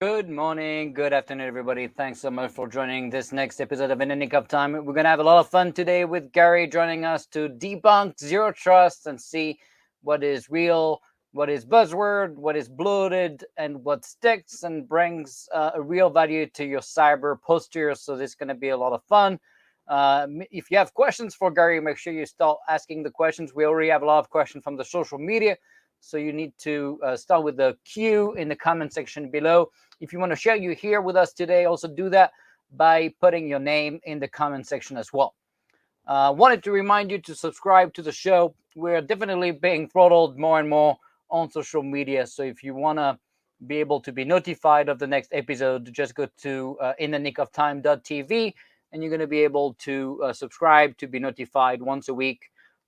Good morning, good afternoon, everybody. Thanks so much for joining this next episode of In the Nick of Time. We're going to have a lot of fun today with Gary joining us to debunk zero trust and see what is real, what is buzzword, what is bloated, and what sticks and brings a real value to your cyber posture. So this is going to be a lot of fun. If you have questions for Gary, make sure you start asking the questions. We already have a lot of questions from the social media. So you need to start with the Q in the comment section below. If you want to share you here with us today, also do that by putting your name in the comment section as well. Wanted to remind you to subscribe to the show. We're definitely being throttled more and more on social media. So if you want to be able to be notified of the next episode, just go to inthenickofTime.tv and you're going to be able to subscribe to be notified once a week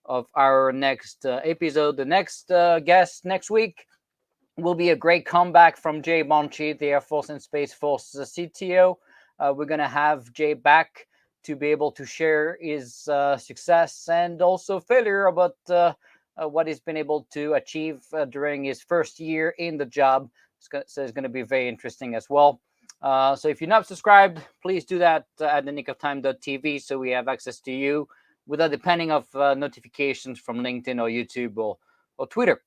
of our next episode. The next guest next week will be a great comeback from Jay Bonchi, the Air Force and Space Force CTO. We're going to have Jay back to be able to share his success and also failure about what he's been able to achieve during his first year in the job. So it's going to be very interesting as well. So if you're not subscribed, please do that at thenickofTime.tv so we have access to you without depending of notifications from LinkedIn or YouTube or Twitter.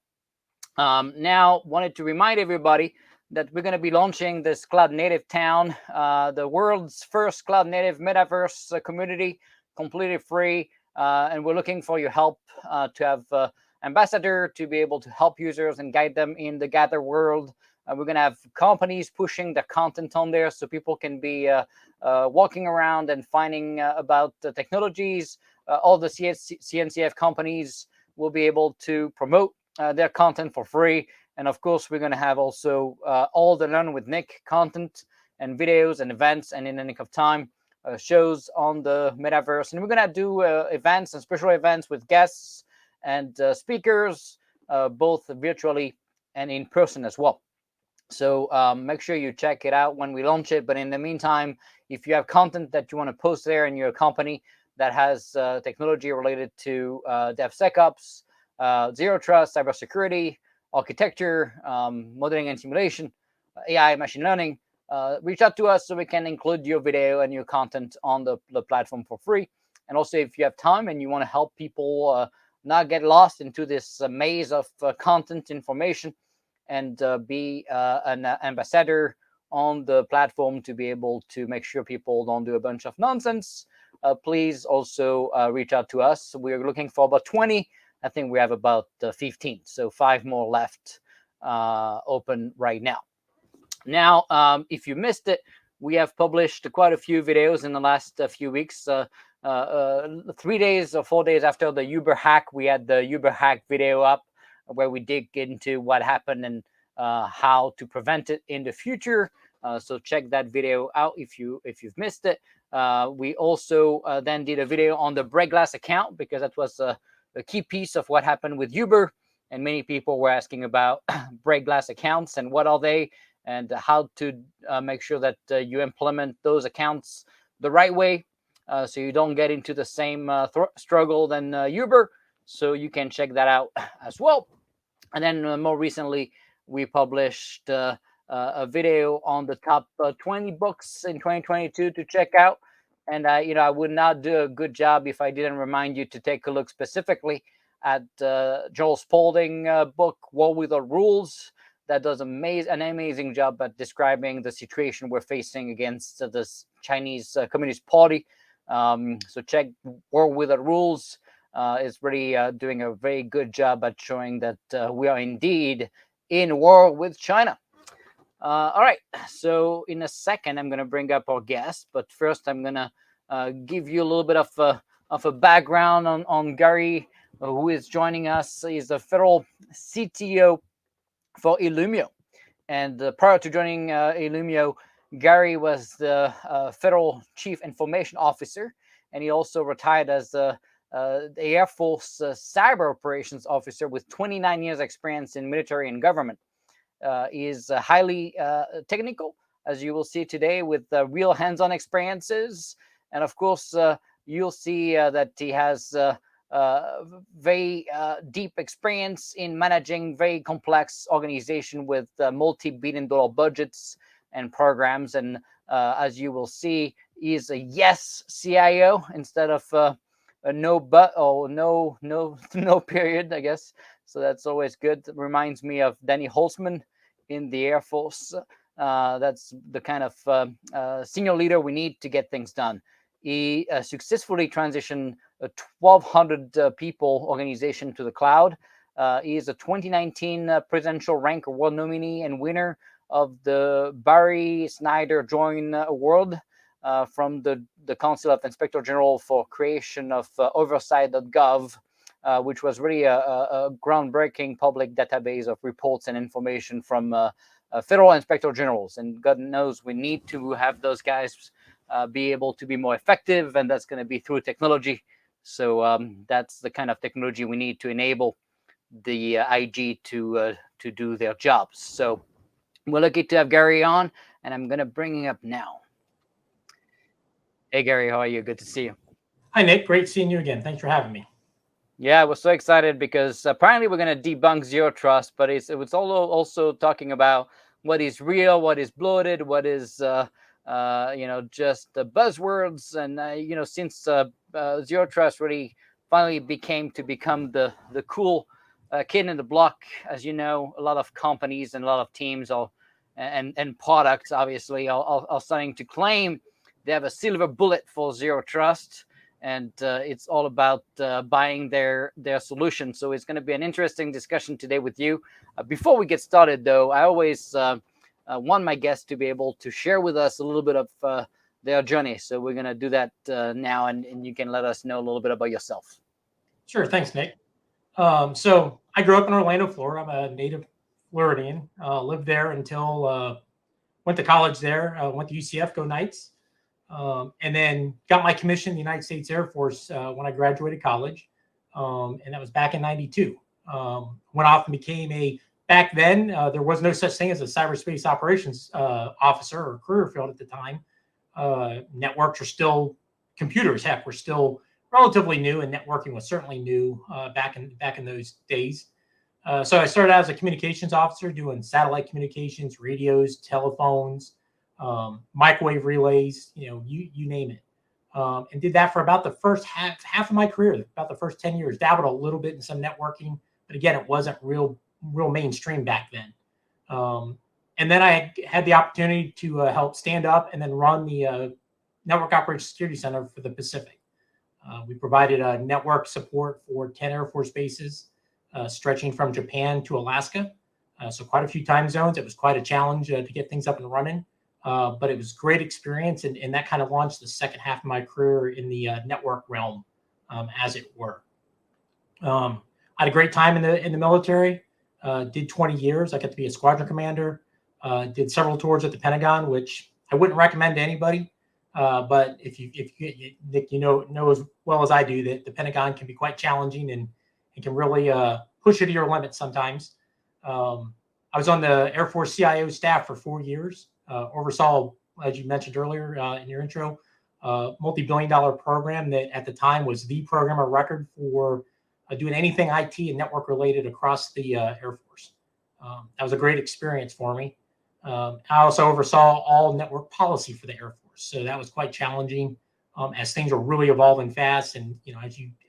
Now, wanted to remind everybody that we're going to be launching this Cloud Native Town, the world's first Cloud Native Metaverse community, completely free. And we're looking for your help to have ambassador to be able to help users and guide them in the Gather world. We're going to have companies pushing the content on there so people can be walking around and finding about the technologies. All the CNCF companies will be able to promote their content for free. And of course, we're going to have also all the Learn with Nick content and videos and events and in the nick of time shows on the metaverse. And we're going to do events and special events with guests and speakers, both virtually and in person as well. So make sure you check it out when we launch it. But in the meantime, if you have content that you want to post there in your company that has technology related to DevSecOps, zero trust, cybersecurity, architecture, modeling and simulation, AI, machine learning, reach out to us so we can include your video and your content on the platform for free. And also, if you have time and you want to help people not get lost into this maze of content information and be an ambassador on the platform to be able to make sure people don't do a bunch of nonsense, please also reach out to us. We're looking for about 20. I think we have about 15, so 5 more left open right now. Now, if you missed it, we have published quite a few videos in the last few weeks. 3 days or 4 days after the Uber hack, we had the Uber hack video up where we dig into what happened and how to prevent it in the future. So check that video out if you've missed it. We also then did a video on the break glass account because that was a key piece of what happened with Uber, and many people were asking about break glass accounts and what are they and how to make sure that you implement those accounts the right way so you don't get into the same struggle than Uber. So you can check that out as well. And then more recently, we published a video on the top 20 books in 2022 to check out. And I would not do a good job if I didn't remind you to take a look specifically at Joel Spaulding book, War Without Rules, that does an amazing job at describing the situation we're facing against the Chinese Communist Party. So check War Without Rules. Is really doing a very good job at showing that we are indeed in war with China. All right, so in a second, I'm going to bring up our guest, but first I'm going to give you a little bit of a background on Gary, who is joining us. He's the federal CTO for Illumio. And prior to joining Illumio, Gary was the federal chief information officer, and he also retired as the Air Force cyber operations officer with 29 years experience in military and government. He is highly technical, as you will see today, with real hands-on experiences. And of course, you'll see that he has very deep experience in managing very complex organization with multi-billion-dollar budgets and programs. And as you will see, he is a yes CIO instead of a no but or no period, I guess. So that's always good. It reminds me of Danny Holzman in the Air Force. That's the kind of senior leader we need to get things done. He successfully transitioned a 1,200 people organization to the cloud. He is a 2019 Presidential Rank Award nominee and winner of the Barry Snyder Joint Award from the Council of Inspector General for creation of oversight.gov, which was really a groundbreaking public database of reports and information from federal inspector generals. And God knows we need to have those guys be able to be more effective, and that's going to be through technology. So that's the kind of technology we need to enable the IG to do their jobs. So we're lucky to have Gary on, and I'm going to bring him up now. Hey, Gary, how are you? Good to see you. Hi, Nick. Great seeing you again. Thanks for having me. Yeah, I was so excited because apparently we're going to debunk zero trust, but it was also talking about what is real, what is bloated, what is just the buzzwords. And since zero trust really finally become the cool kid in the block, as you know, a lot of companies and a lot of teams and products obviously are starting to claim they have a silver bullet for zero trust, and it's all about buying their solution. So it's going to be an interesting discussion today with you. Before we get started, though, I always want my guests to be able to share with us a little bit of their journey. So we're going to do that now, and you can let us know a little bit about yourself. Sure. Thanks, Nick. So I grew up in Orlando, Florida. I'm a native Floridian. Lived there until went to college there. Went to UCF, go Knights. And then got my commission in the United States Air Force when I graduated college. And that was back in 92. Went off and became back then, there was no such thing as a cyberspace operations officer or career field at the time. Networks are still computers. Heck, we're still relatively new, and networking was certainly new back in those days. So I started out as a communications officer doing satellite communications, radios, telephones, microwave relays, you name it. And did that for about the first half of my career, about the first 10 years. Dabbled a little bit in some networking, but again, it wasn't real mainstream back then. And then I had the opportunity to help stand up and then run the Network Operations Security Center for the Pacific. We provided network support for 10 Air Force bases, stretching from Japan to Alaska. So quite a few time zones. It was quite a challenge to get things up and running. But it was a great experience, and that kind of launched the second half of my career in the network realm, as it were. I had a great time in the military. Did 20 years. I got to be a squadron commander. Did several tours at the Pentagon, which I wouldn't recommend to anybody. But if you Nick, know as well as I do that the Pentagon can be quite challenging and it can really push you to your limits sometimes. I was on the Air Force CIO staff for 4 years. Oversaw, as you mentioned earlier in your intro, multi-billion-dollar program that at the time was the program of record for doing anything IT and network related across the Air Force. That was a great experience for me. I also oversaw all network policy for the Air Force, so that was quite challenging as things are really evolving fast. And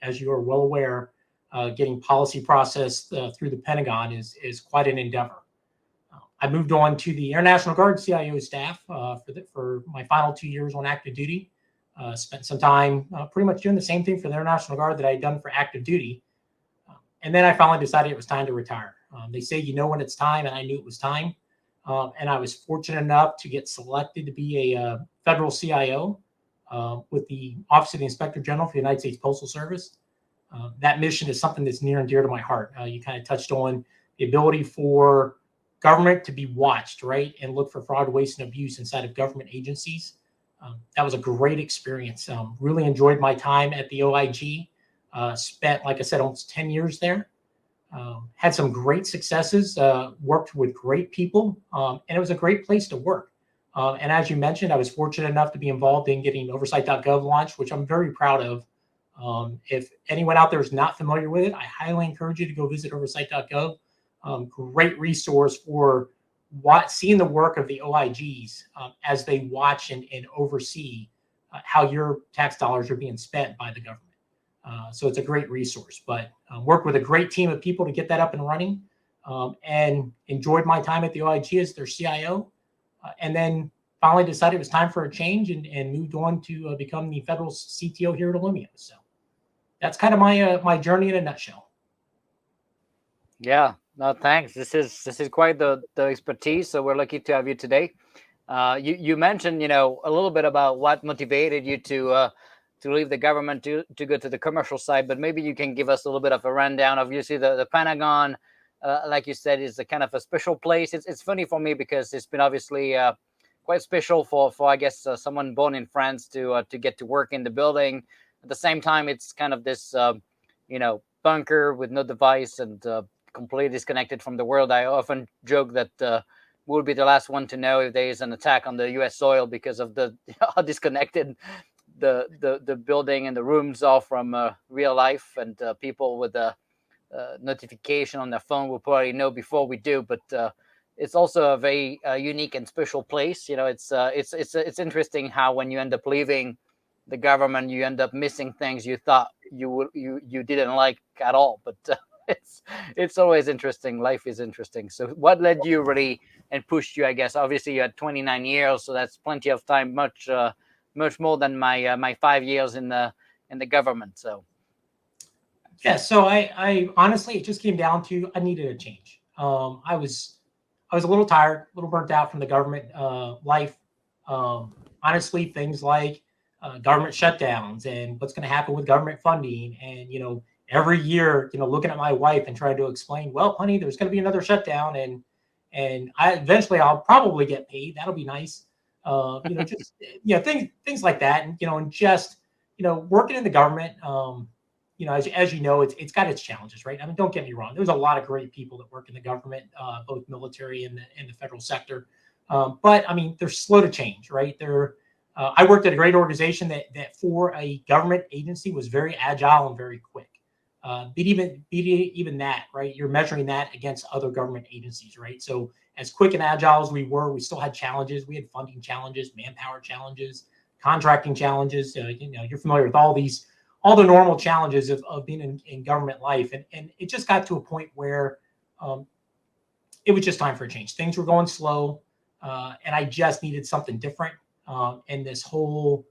as you are well aware, getting policy processed through the Pentagon is quite an endeavor. I moved on to the Air National Guard CIO staff for my final 2 years on active duty. Spent some time pretty much doing the same thing for the Air National Guard that I had done for active duty. And then I finally decided it was time to retire. They say when it's time, and I knew it was time. And I was fortunate enough to get selected to be a federal CIO with the Office of the Inspector General for the United States Postal Service. That mission is something that's near and dear to my heart. You kind of touched on the ability for government to be watched, right, and look for fraud, waste, and abuse inside of government agencies. That was a great experience. Really enjoyed my time at the OIG. Spent, like I said, almost 10 years there. Had some great successes, worked with great people, and it was a great place to work. And as you mentioned, I was fortunate enough to be involved in getting oversight.gov launched, which I'm very proud of. If anyone out there is not familiar with it, I highly encourage you to go visit oversight.gov. Great resource for seeing the work of the OIGs as they watch and oversee how your tax dollars are being spent by the government. So it's a great resource, but worked with a great team of people to get that up and running, and enjoyed my time at the OIG as their CIO, and then finally decided it was time for a change and moved on to become the federal CTO here at Illumio. So that's kind of my journey in a nutshell. Yeah, no, thanks. This is quite the expertise. So we're lucky to have you today. You mentioned, a little bit about what motivated you to leave the government to go to the commercial side, but maybe you can give us a little bit of a rundown. Obviously, the Pentagon, like you said, is a kind of a special place. It's funny for me because it's been obviously quite special for I guess someone born in France to get to work in the building. At the same time, it's kind of this bunker with no device and completely disconnected from the world. I often joke that we'll be the last one to know if there is an attack on the U.S. soil because of the how disconnected the building and the rooms are from real life, and people with a notification on their phone will probably know before we do. But it's also a very unique and special place. It's interesting how when you end up leaving the government, you end up missing things you thought you didn't like at all. But it's always interesting. Life is interesting. So what led you really and pushed you? I guess obviously you had 29 years, so that's plenty of time. Much more than my 5 years in the government. So yeah, so I honestly, it just came down to I needed a change. I was a little tired, a little burnt out from the government life. Honestly, things like government shutdowns and what's going to happen with government funding, and every year, looking at my wife and trying to explain, well, honey, there's going to be another shutdown, and eventually I'll probably get paid. That'll be nice. Just things like that, and just working in the government. As you know, it's got its challenges, right? I mean, don't get me wrong. There's a lot of great people that work in the government, both military and the federal sector. But I mean, they're slow to change, right? I worked at a great organization that for a government agency was very agile and very quick. But even that, right? You're measuring that against other government agencies, right? So as quick and agile as we were, we still had challenges. We had funding challenges, manpower challenges, contracting challenges. You're familiar with all the normal challenges of being in government life. And it just got to a point where it was just time for a change. Things were going slow, and I just needed something different. And this whole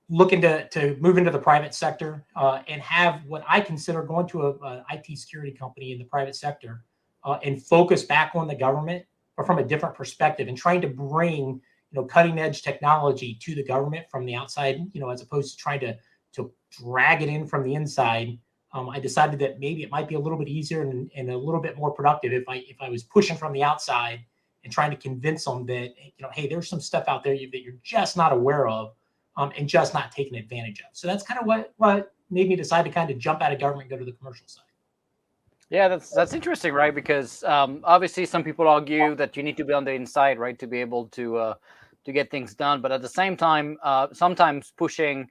looking to move into the private sector and have what I consider going to a IT security company in the private sector and focus back on the government, but from a different perspective, and trying to bring cutting edge technology to the government from the outside, as opposed to trying to drag it in from the inside. I decided that maybe it might be a little bit easier and a little bit more productive if I was pushing from the outside and trying to convince them that hey, there's some stuff out there that you're just not aware of, and just not taking advantage of. So that's kind of what made me decide to kind of jump out of government and go to the commercial side. Yeah, that's interesting, right? Because obviously some people argue that you need to be on the inside, right, to be able to get things done. But at the same time, sometimes pushing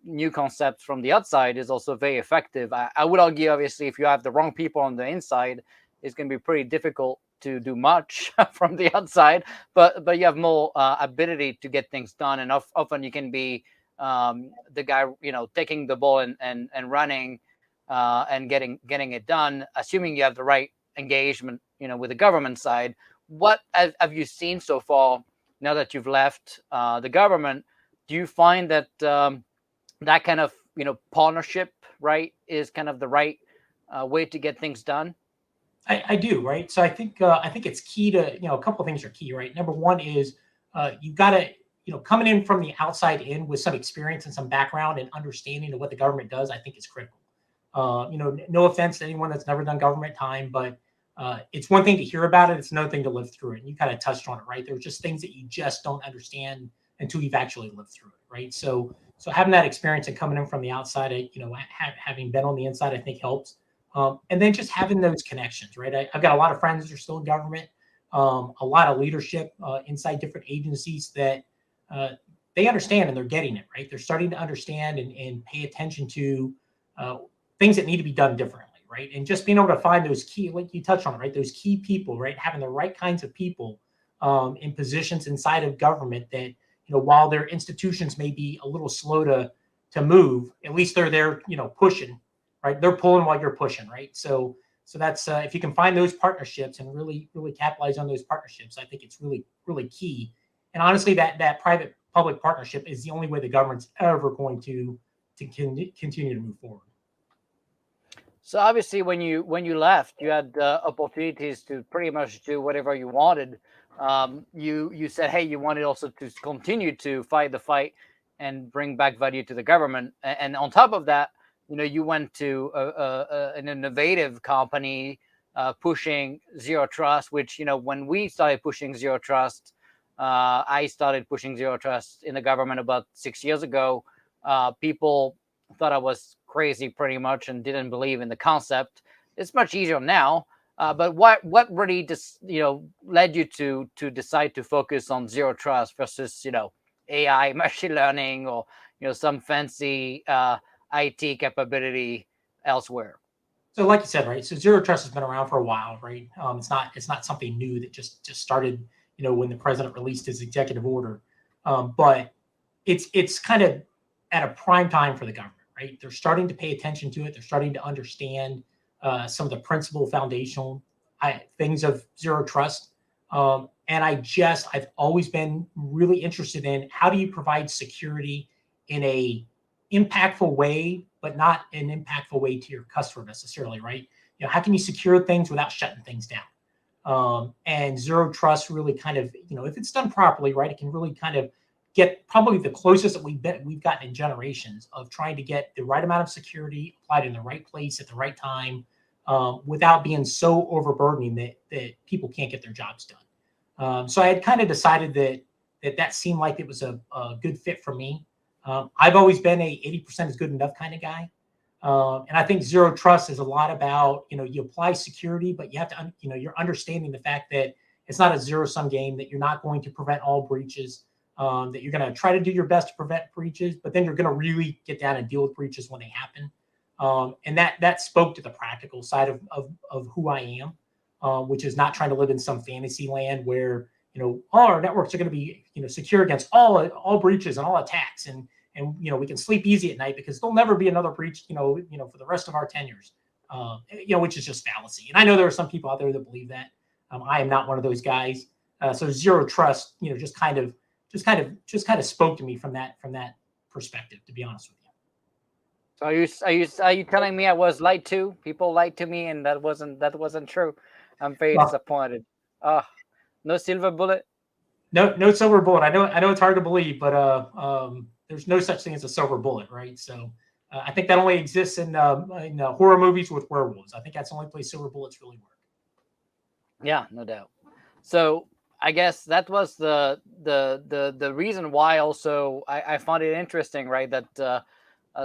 new concepts from the outside is also very effective. I would argue, obviously, if you have the wrong people on the inside, it's going to be pretty difficult to do much from the outside. But you have more ability to get things done, and often you can be the guy taking the ball and running and getting it done, assuming you have the right engagement with the government side. What have you seen so far now that you've left the government? Do you find that that kind of partnership, right, is kind of the right way to get things done? I do, right? So I think it's key to a couple of things are key, right? Number one is you've got to coming in from the outside in with some experience and some background and understanding of what the government does. I think is critical. No offense to anyone that's never done government time, but it's one thing to hear about it. It's another thing to live through it. And you kind of touched on it, right? There's just things that you just don't understand until you've actually lived through it, right? So having that experience and coming in from the outside, having been on the inside, I think helps. And then just having those connections, right? I've got a lot of friends that are still in government, a lot of leadership inside different agencies that they understand and they're getting it, right? They're starting to understand and pay attention to things that need to be done differently, right? And just being able to find those key, like you touched on, right? Those key people, right? Having the right kinds of people in positions inside of government that, while their institutions may be a little slow to move, at least they're there, pushing, right? They're pulling while you're pushing, right? So that's if you can find those partnerships and really capitalize on those partnerships, I think it's really key. And honestly, that private public partnership is the only way the government's ever going to continue to move forward. So obviously, when you left, you had opportunities to pretty much do whatever you wanted. You said, hey, you wanted also to continue to fight the fight and bring back value to the government. And on top of that, you went to an innovative company pushing zero trust. Which when we started pushing zero trust, I started pushing zero trust in the government about 6 years ago. People thought I was crazy pretty much and didn't believe in the concept. It's much easier now. But what really just led you to decide to focus on zero trust versus AI, machine learning, or some fancy IT capability elsewhere? So, like you said, right? So, zero trust has been around for a while, right? It's not something new that just started, when the president released his executive order. But it's kind of at a prime time for the government, right? They're starting to pay attention to it. They're starting to understand some of the principal foundational things of zero trust. And I've always been really interested in how do you provide security in a impactful way, but not an impactful way to your customer necessarily, right? How can you secure things without shutting things down? And zero trust really kind of, if it's done properly, right, it can really kind of get probably the closest that we've gotten in generations of trying to get the right amount of security applied in the right place at the right time, without being so overburdening that people can't get their jobs done. So I had kind of decided that seemed like it was a good fit for me. I've always been a 80% is good enough kind of guy. And I think zero trust is a lot about, you apply security, but you have to, you're understanding the fact that it's not a zero sum game, that you're not going to prevent all breaches, that you're going to try to do your best to prevent breaches, but then you're going to really get down and deal with breaches when they happen. And that spoke to the practical side of who I am, which is not trying to live in some fantasy land where, all our networks are going to be, secure against all breaches and all attacks. And we can sleep easy at night because there'll never be another breach, for the rest of our tenures, which is just fallacy. And I know there are some people out there that believe that. I am not one of those guys. So zero trust, just kind of spoke to me from that perspective, to be honest with you. So are you telling me I was lied to? People lied to me, and that wasn't true. I'm very disappointed. No silver bullet. No silver bullet. I know it's hard to believe, but there's no such thing as a silver bullet, right? So I think that only exists in horror movies with werewolves. I think that's the only place silver bullets really work. Yeah, no doubt. So I guess that was the reason why. Also, I found it interesting, right? That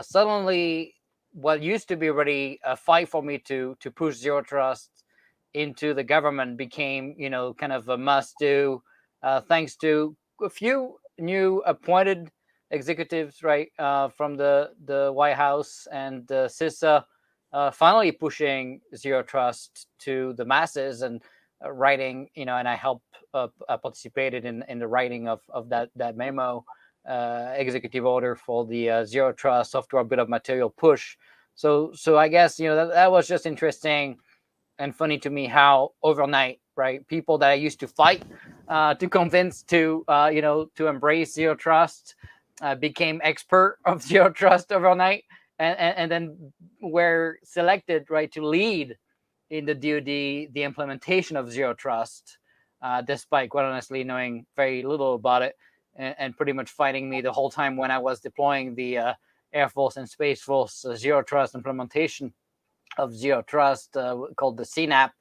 suddenly, what used to be already a fight for me to push zero trust into the government became, kind of a must do, thanks to a few new appointed executives, right, from the White House and CISA, finally pushing zero trust to the masses and writing, and I helped participated in the writing of that memo, executive order for the zero trust software bill of material push. So I guess that was just interesting and funny to me how overnight, right, people that I used to fight to convince to embrace zero trust became expert of zero trust overnight, and then were selected, right, to lead in the DoD the implementation of zero trust, despite quite honestly knowing very little about it, and pretty much fighting me the whole time when I was deploying the Air Force and Space Force zero trust implementation of zero trust, called the CNAP,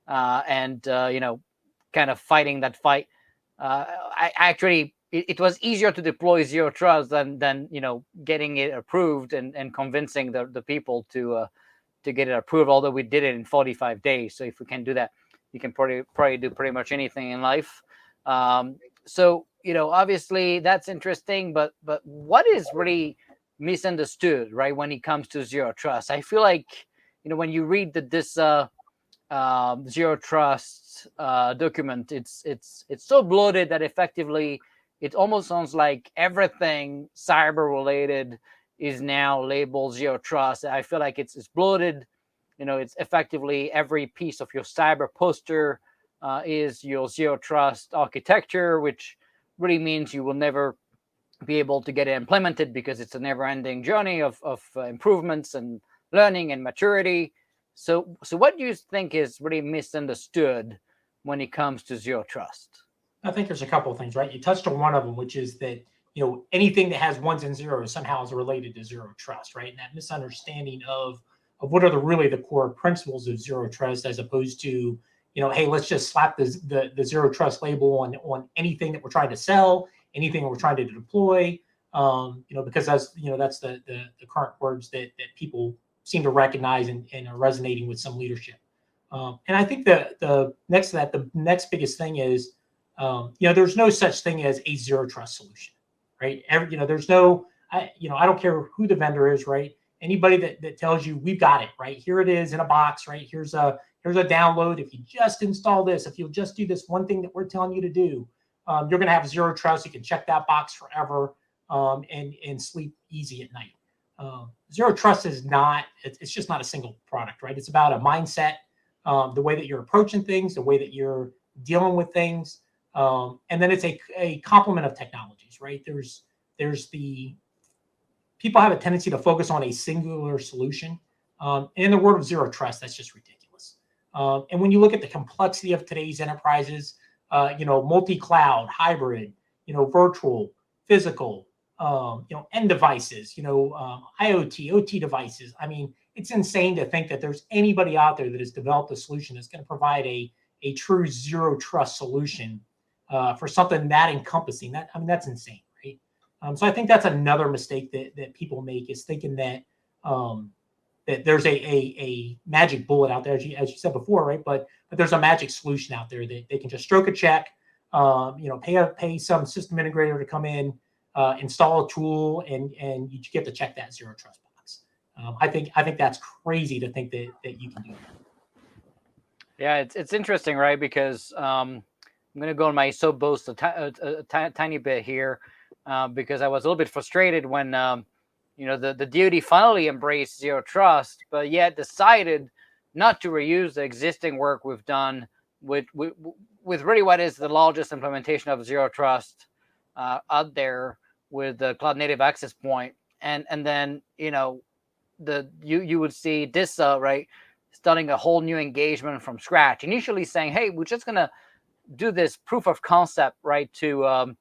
and kind of fighting that fight. I actually it was easier to deploy zero trust than getting it approved and convincing the people to get it approved. Although we did it in 45 days, so if we can do that, you can probably do pretty much anything in life. So obviously that's interesting, but what is really misunderstood, right, when it comes to zero trust? I feel like when you read this zero trust document, it's so bloated that effectively it almost sounds like everything cyber related is now labeled zero trust. I feel like it's bloated. It's effectively every piece of your cyber poster is your zero trust architecture, which really means you will never be able to get it implemented because it's a never-ending journey of improvements and learning and maturity. So what do you think is really misunderstood when it comes to zero trust? I think there's a couple of things, right? You touched on one of them, which is that anything that has ones and zeros somehow is related to zero trust, right? And that misunderstanding of what are really the core principles of zero trust, as opposed to hey, let's just slap the zero trust label on anything that we're trying to sell, anything that we're trying to deploy, because that's the current words that people seem to recognize and are resonating with some leadership. And I think the next to that, the next biggest thing is, there's no such thing as a zero trust solution, right? There's no, I don't care who the vendor is, right? Anybody that tells you we've got it, right? Here it is in a box, right? Here's a download. If you just install this, if you'll just do this one thing that we're telling you to do, you're going to have zero trust. You can check that box forever and sleep easy at night. Zero trust is not, it's just not a single product, right? It's about a mindset, the way that you're approaching things, the way that you're dealing with things. And then it's a complement of technologies, right? There's the people have a tendency to focus on a singular solution. In the world of zero trust, that's just ridiculous. And when you look at the complexity of today's enterprises, multi-cloud, hybrid, virtual, physical, end devices, IoT, OT devices. I mean, it's insane to think that there's anybody out there that has developed a solution that's going to provide a true zero trust solution for something that encompassing. That's insane, right? So I think that's another mistake that people make, is thinking that that there's a magic bullet out there, as you said before, right? But there's a magic solution out there that they can just stroke a check, pay some system integrator to come in, install a tool, and you get to check that zero trust box. I think that's crazy to think that you can do that. Yeah, it's interesting, right? Because I'm going to go on my soapbox a tiny bit here, because I was a little bit frustrated when the DoD finally embraced zero trust, but yet decided not to reuse the existing work we've done with really what is the largest implementation of zero trust out there with the cloud native access point, and then you would see this right, starting a whole new engagement from scratch. Initially saying, hey, we're just gonna do this proof of concept, right, to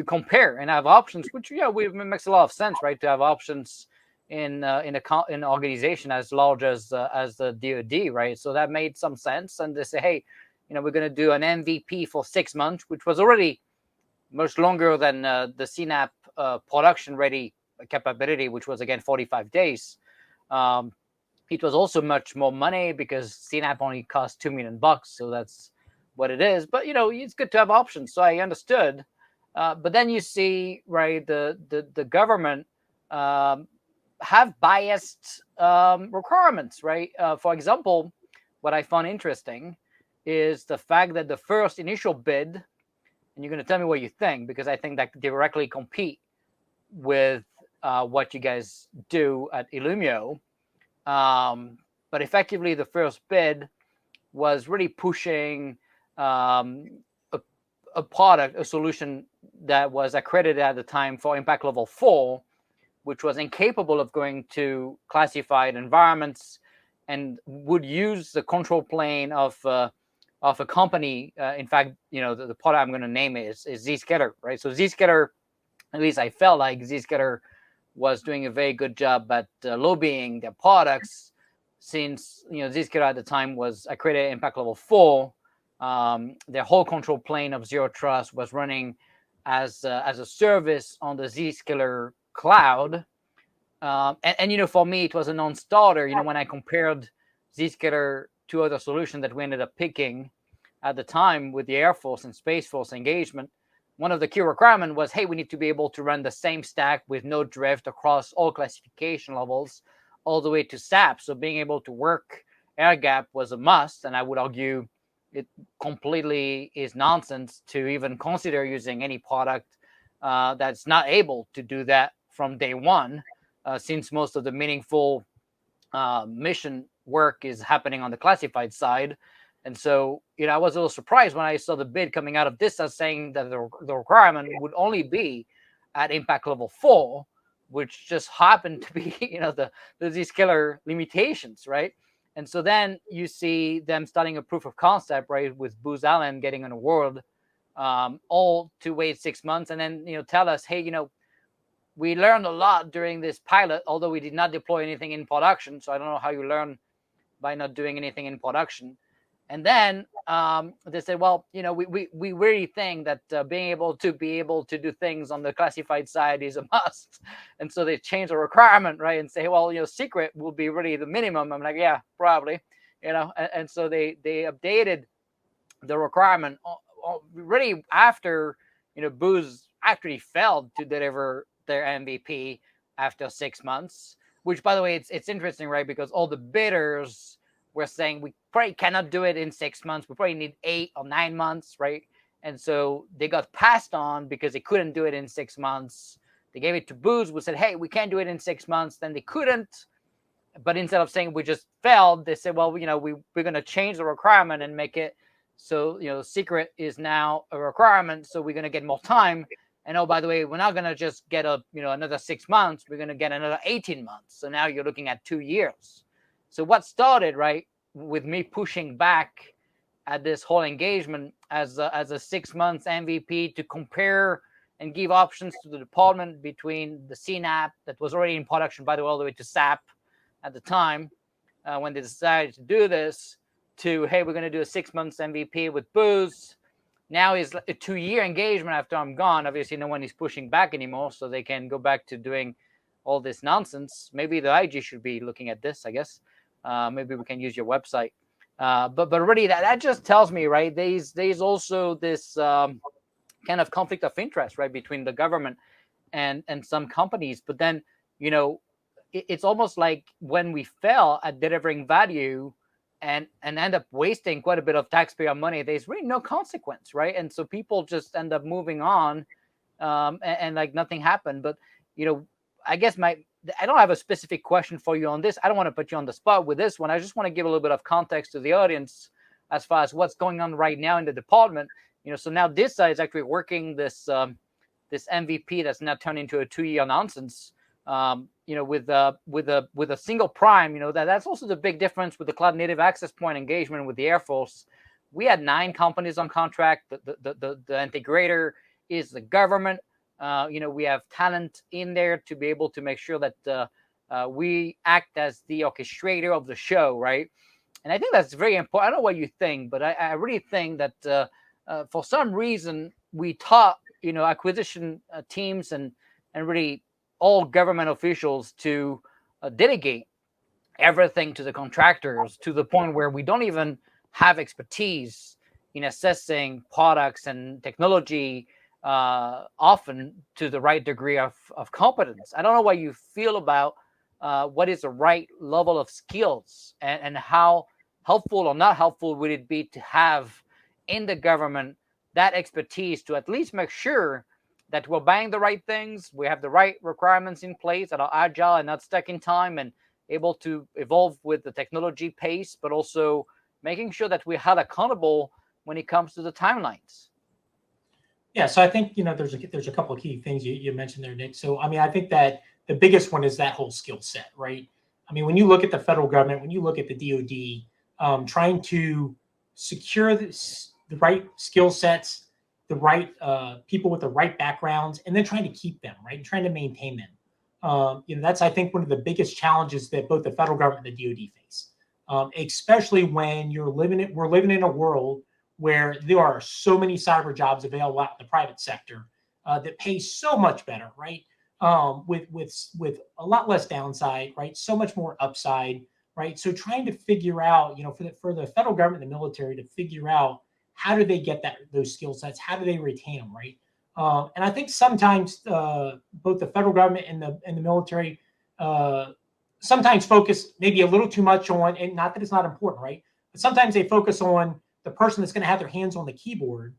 compare and have options, which it makes a lot of sense, right, to have options in an organization as large as the DoD, right? So that made some sense, and they say, hey, we're going to do an MVP for 6 months, which was already much longer than the CNAP production ready capability, which was again 45 days. It was also much more money because CNAP only cost $2 million, so that's what it is. But it's good to have options. So I understood. But then you see, right, the government have biased requirements, right? For example, what I found interesting is the fact that the first initial bid, and you're going to tell me what you think, because I think that directly compete with what you guys do at Illumio. But effectively, the first bid was really pushing a product, a solution that was accredited at the time for impact level 4, which was incapable of going to classified environments and would use the control plane of a company. In fact, the product I'm going to name is Zscaler, right? So Zscaler, at least I felt like Zscaler was doing a very good job at lobbying their products, since Zscaler at the time was accredited impact level 4. Their whole control plane of zero trust was running as a service on the Zscaler cloud. And for me, it was a non-starter. When I compared Zscaler to other solutions that we ended up picking at the time with the Air Force and Space Force engagement, one of the key requirements was, hey, we need to be able to run the same stack with no drift across all classification levels all the way to SAP. So being able to work air gap was a must, and I would argue it completely is nonsense to even consider using any product that's not able to do that from day one, since most of the meaningful mission work is happening on the classified side. And so, I was a little surprised when I saw the bid coming out of this as saying that the requirement would only be at impact level 4, which just happened to be, the Z-scalar limitations, right? And so then you see them starting a proof of concept, right, with Booz Allen getting an award, all to wait 6 months and then, tell us, hey, we learned a lot during this pilot, although we did not deploy anything in production. So I don't know how you learn by not doing anything in production. And then they said, well, we really think that being able to do things on the classified side is a must. And so they changed the requirement, right? And say, well, secret will be really the minimum. I'm like, yeah, probably, and so they updated the requirement really after, Booz actually failed to deliver their MVP after 6 months, which, by the way, it's interesting, right? Because all the bidders were saying we probably cannot do it in 6 months. We probably need 8 or 9 months, right? And so they got passed on because they couldn't do it in 6 months. They gave it to Booz, who said, hey, we can't do it in 6 months. Then they couldn't. But instead of saying we just failed, they said, well, we're going to change the requirement and make it so, secret is now a requirement. So we're going to get more time. And oh, by the way, we're not going to just get another 6 months. We're going to get another 18 months. So now you're looking at 2 years. So what started, right, with me pushing back at this whole engagement as a 6 months MVP to compare and give options to the department between the CNAP that was already in production, by the way, all the way to SAP at the time when they decided to do this, to, hey, we're going to do a 6 months MVP with Booz. Now is a 2-year engagement after I'm gone. Obviously, no one is pushing back anymore, so they can go back to doing all this nonsense. Maybe the IG should be looking at this, I guess. Maybe we can use your website. But really, that just tells me, right, there's also this kind of conflict of interest, right, between the government and some companies. But then, it's almost like when we fail at delivering value and end up wasting quite a bit of taxpayer money, there's really no consequence, right? And so people just end up moving on, and like nothing happened. But I guess I don't have a specific question for you on this. I don't want to put you on the spot with this one. I just want to give a little bit of context to the audience as far as what's going on right now in the department. So now this side is actually working this MVP that's now turned into a 2-year nonsense. With a single prime, that's also the big difference with the cloud native access point engagement with the Air Force. We had 9 companies on contract. The integrator is the government. We have talent in there to be able to make sure that we act as the orchestrator of the show, right? And I think that's very important. I don't know what you think, but I really think that for some reason we taught acquisition teams and really all government officials to delegate everything to the contractors to the point where we don't even have expertise in assessing products and technology often to the right degree of competence. I don't know what you feel about what is the right level of skills and how helpful or not helpful would it be to have in the government that expertise to at least make sure that we're buying the right things, we have the right requirements in place that are agile and not stuck in time and able to evolve with the technology pace, but also making sure that we're held accountable when it comes to the timelines. Yeah, so I think there's a couple of key things you mentioned there, Nick. So I think that the biggest one is that whole skill set, right? When you look at the federal government, when you look at the DoD, trying to secure the right skill sets, the right people with the right backgrounds, and then trying to keep them, right, and trying to maintain them. That's, I think, one of the biggest challenges that both the federal government and the DoD face, especially when we're living in a world where there are so many cyber jobs available out in the private sector that pay so much better, right? With a lot less downside, right? So much more upside, right? So trying to figure out, for the federal government and the military to figure out how do they get those skill sets, how do they retain them, right? And I think sometimes both the federal government and the military sometimes focus maybe a little too much on, and not that it's not important, right? But sometimes they focus on the person that's going to have their hands on the keyboard,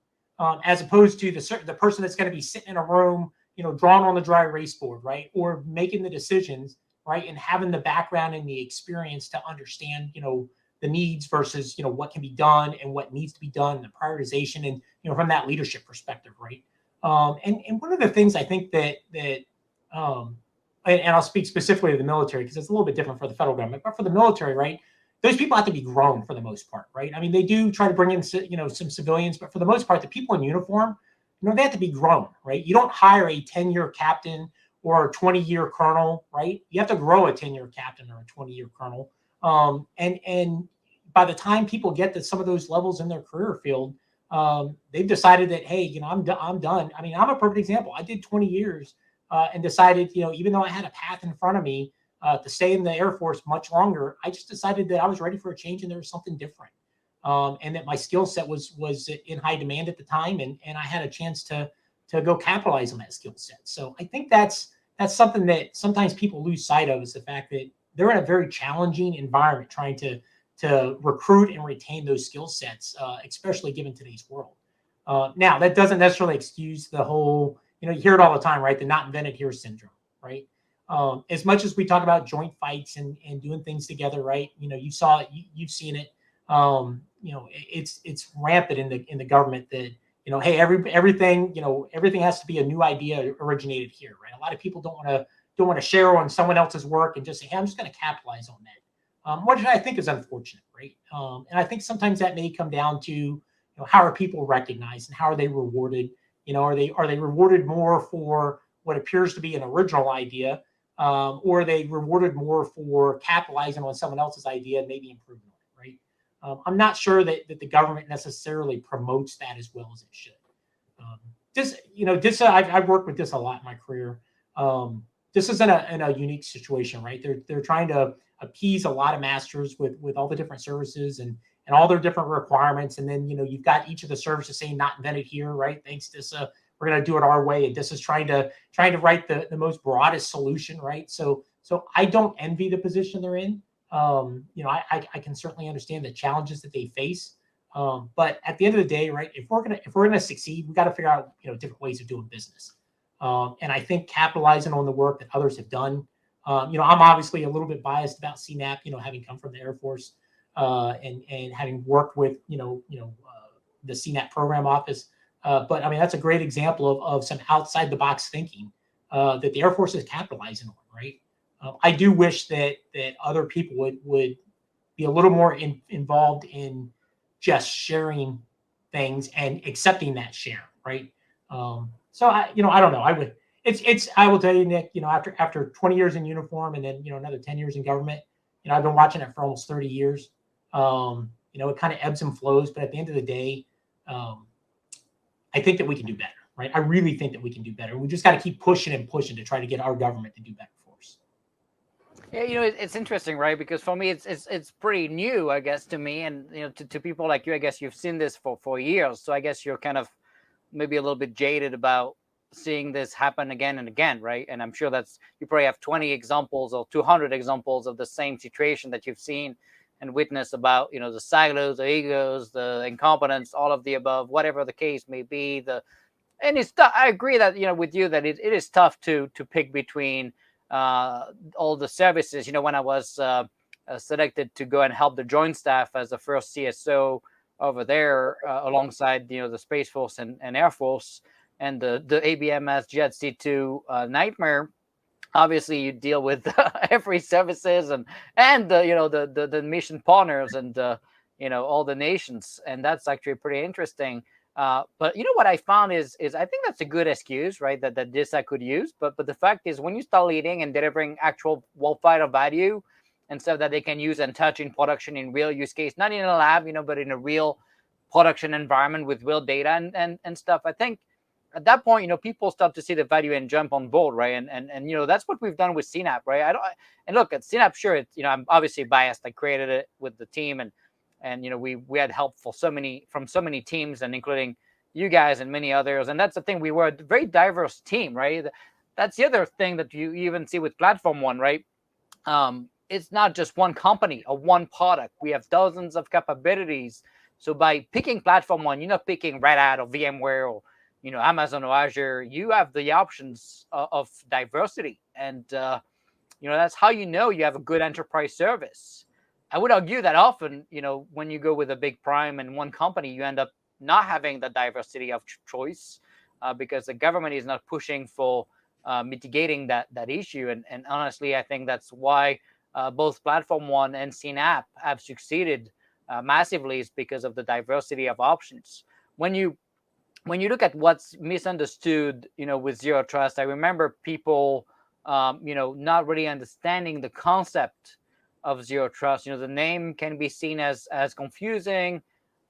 as opposed to the person that's going to be sitting in a room, drawn on the dry erase board, right? Or making the decisions, right? And having the background and the experience to understand, the needs versus, what can be done and what needs to be done, and the prioritization, and, from that leadership perspective, right? And one of the things I think that and I'll speak specifically to the military because it's a little bit different for the federal government, but for the military, right? Those people have to be grown for the most part, right? I mean, they do try to bring in, some civilians, but for the most part, the people in uniform, they have to be grown, right? You don't hire a 10-year captain or a 20-year colonel, right? You have to grow a 10-year captain or a 20-year colonel. And by the time people get to some of those levels in their career field, they've decided that, hey, I'm done. I mean, I'm a perfect example. I did 20 years and decided, even though I had a path in front of me to stay in the Air Force much longer, I just decided that I was ready for a change and there was something different. And that my skill set was in high demand at the time, and I had a chance to go capitalize on that skill set. So I think that's something that sometimes people lose sight of, is the fact that they're in a very challenging environment trying to recruit and retain those skill sets, especially given today's world. Now, that doesn't necessarily excuse the whole, you hear it all the time, right? The not invented here syndrome, right? As much as we talk about joint fights and doing things together, right? You saw it, you've seen it. It's rampant in the government that, hey, everything has to be a new idea originated here, right? A lot of people don't want to share on someone else's work and just say, hey, I'm just going to capitalize on that. Which I think is unfortunate, right? And I think sometimes that may come down to, how are people recognized and how are they rewarded? Are they rewarded more for what appears to be an original idea, or are they rewarded more for capitalizing on someone else's idea and maybe improving on it, right? I'm not sure that the government necessarily promotes that as well as it should. I've worked with this a lot in my career. This is in a unique situation, right? They're trying to appease a lot of masters with all the different services and all their different requirements. And then, you've got each of the services saying not invented here, right? Thanks, DISA. We're going to do it our way. And DISA's trying to write the most broadest solution, right? So I don't envy the position they're in. I can certainly understand the challenges that they face. But at the end of the day, right, if we're gonna succeed, we got to figure out, different ways of doing business. And I think capitalizing on the work that others have done. I'm obviously a little bit biased about CNAP, having come from the Air Force. And having worked with the CNAP program office, but I mean that's a great example of some outside the box thinking that the Air Force is capitalizing on. Right, I do wish that other people would be a little more involved in just sharing things and accepting that share. Right, so I don't know. I would. I will tell you, Nick. After 20 years in uniform and then another 10 years in government, I've been watching it for almost 30 years. It kind of ebbs and flows, but at the end of the day, I think that we can do better, right? I really think that we can do better. We just got to keep pushing and pushing to try to get our government to do better for us. Yeah, it's interesting, right? Because for me, it's pretty new, I guess, to me, and to people like you, I guess you've seen this for years. So I guess you're kind of maybe a little bit jaded about seeing this happen again and again, right? And I'm sure you probably have 20 examples or 200 examples of the same situation that you've seen and witnessed about, the silos, the egos, the incompetence, all of the above, whatever the case may be. And it's tough. I agree that with you that it is tough to pick between all the services. When I was selected to go and help the Joint Staff as the first CSO over there, alongside the Space Force and Air Force, and the ABMS Jet C2 nightmare. Obviously, you deal with every services and the mission partners and all the nations, and that's actually pretty interesting. But what I found is I think that's a good excuse, right? That this I could use. But the fact is, when you start leading and delivering actual warfighter value and stuff that they can use and touch in production in real use case, not in a lab, but in a real production environment with real data and stuff, I think at that point, people start to see the value and jump on board, right? And that's what we've done with CNAP, right? And look at CNAP, sure, I'm obviously biased. I created it with the team, and we had help from so many teams, and including you guys and many others. And that's the thing, we were a very diverse team, right? That's the other thing that you even see with Platform One, right? it's not just one company or one product. We have dozens of capabilities. So by picking platform one, you're not picking Red Hat or VMware or Amazon or Azure. You have the options of diversity, and that's how you have a good enterprise service. I would argue that often, when you go with a big prime and one company, you end up not having the diversity of choice because the government is not pushing for mitigating that issue. And honestly, I think that's why both Platform One and CNAP have succeeded massively, is because of the diversity of options. When you look at what's misunderstood, with zero trust, I remember people, not really understanding the concept of zero trust. The name can be seen as confusing.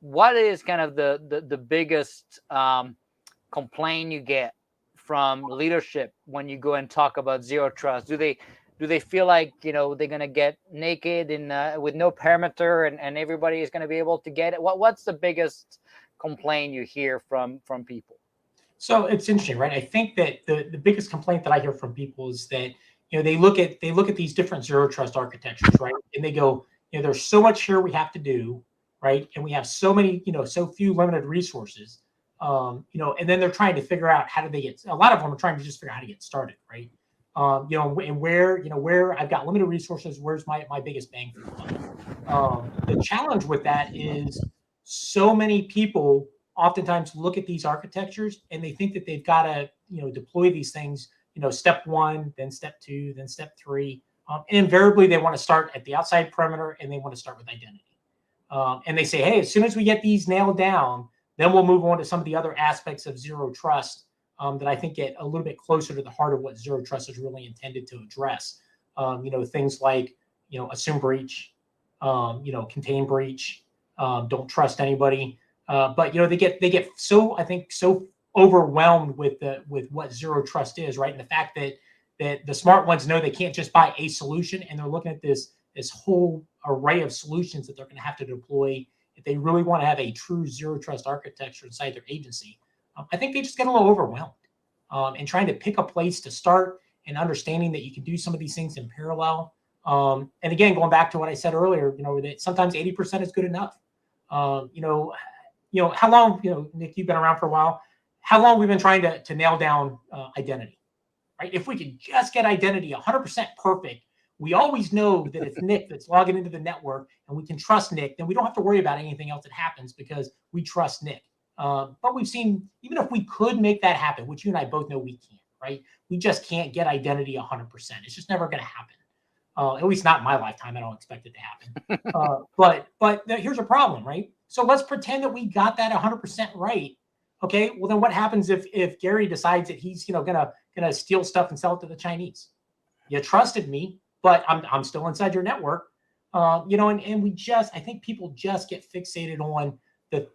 What is kind of the biggest complaint you get from leadership when you go and talk about zero trust? Do they feel like they're gonna get naked in with no perimeter, and everybody is gonna be able to get it? What's the biggest complaint you hear from people? So it's interesting, right? I think that the biggest complaint that I hear from people is that they look at these different zero trust architectures, right? And they go, there's so much here we have to do, right? And we have so many, so few limited resources, and then they're trying to figure out how do they get. A lot of them are trying to just figure out how to get started, right? And where I've got limited resources, where's my biggest bang for the buck? The challenge with that is so many people oftentimes look at these architectures and they think that they've got to deploy these things, step one, then step two, then step three, and invariably they want to start at the outside perimeter and they want to start with identity, and they say, hey, as soon as we get these nailed down, then we'll move on to some of the other aspects of zero trust that I think get a little bit closer to the heart of what zero trust is really intended to address. Things like assume breach, contain breach, don't trust anybody. But they get so, I think, so overwhelmed with what zero trust is, right? And the fact that the smart ones know they can't just buy a solution, and they're looking at this whole array of solutions that they're going to have to deploy if they really want to have a true zero trust architecture inside their agency. I think they just get a little overwhelmed, and trying to pick a place to start and understanding that you can do some of these things in parallel. And again, going back to what I said earlier, that sometimes 80% is good enough. How long, Nick, you've been around for a while. How long we've been trying to nail down identity, right? If we could just get identity 100% perfect, we always know that it's Nick that's logging into the network, and we can trust Nick. Then we don't have to worry about anything else that happens because we trust Nick. But we've seen, even if we could make that happen, which you and I both know we can't, right? We just can't get identity 100%. It's just never going to happen. At least not in my lifetime. I don't expect it to happen. But here's a problem, right? So let's pretend that we got that 100% right. Okay, well then what happens if Gary decides that he's gonna steal stuff and sell it to the Chinese? You trusted me, but I'm still inside your network. And we I think people just get fixated on the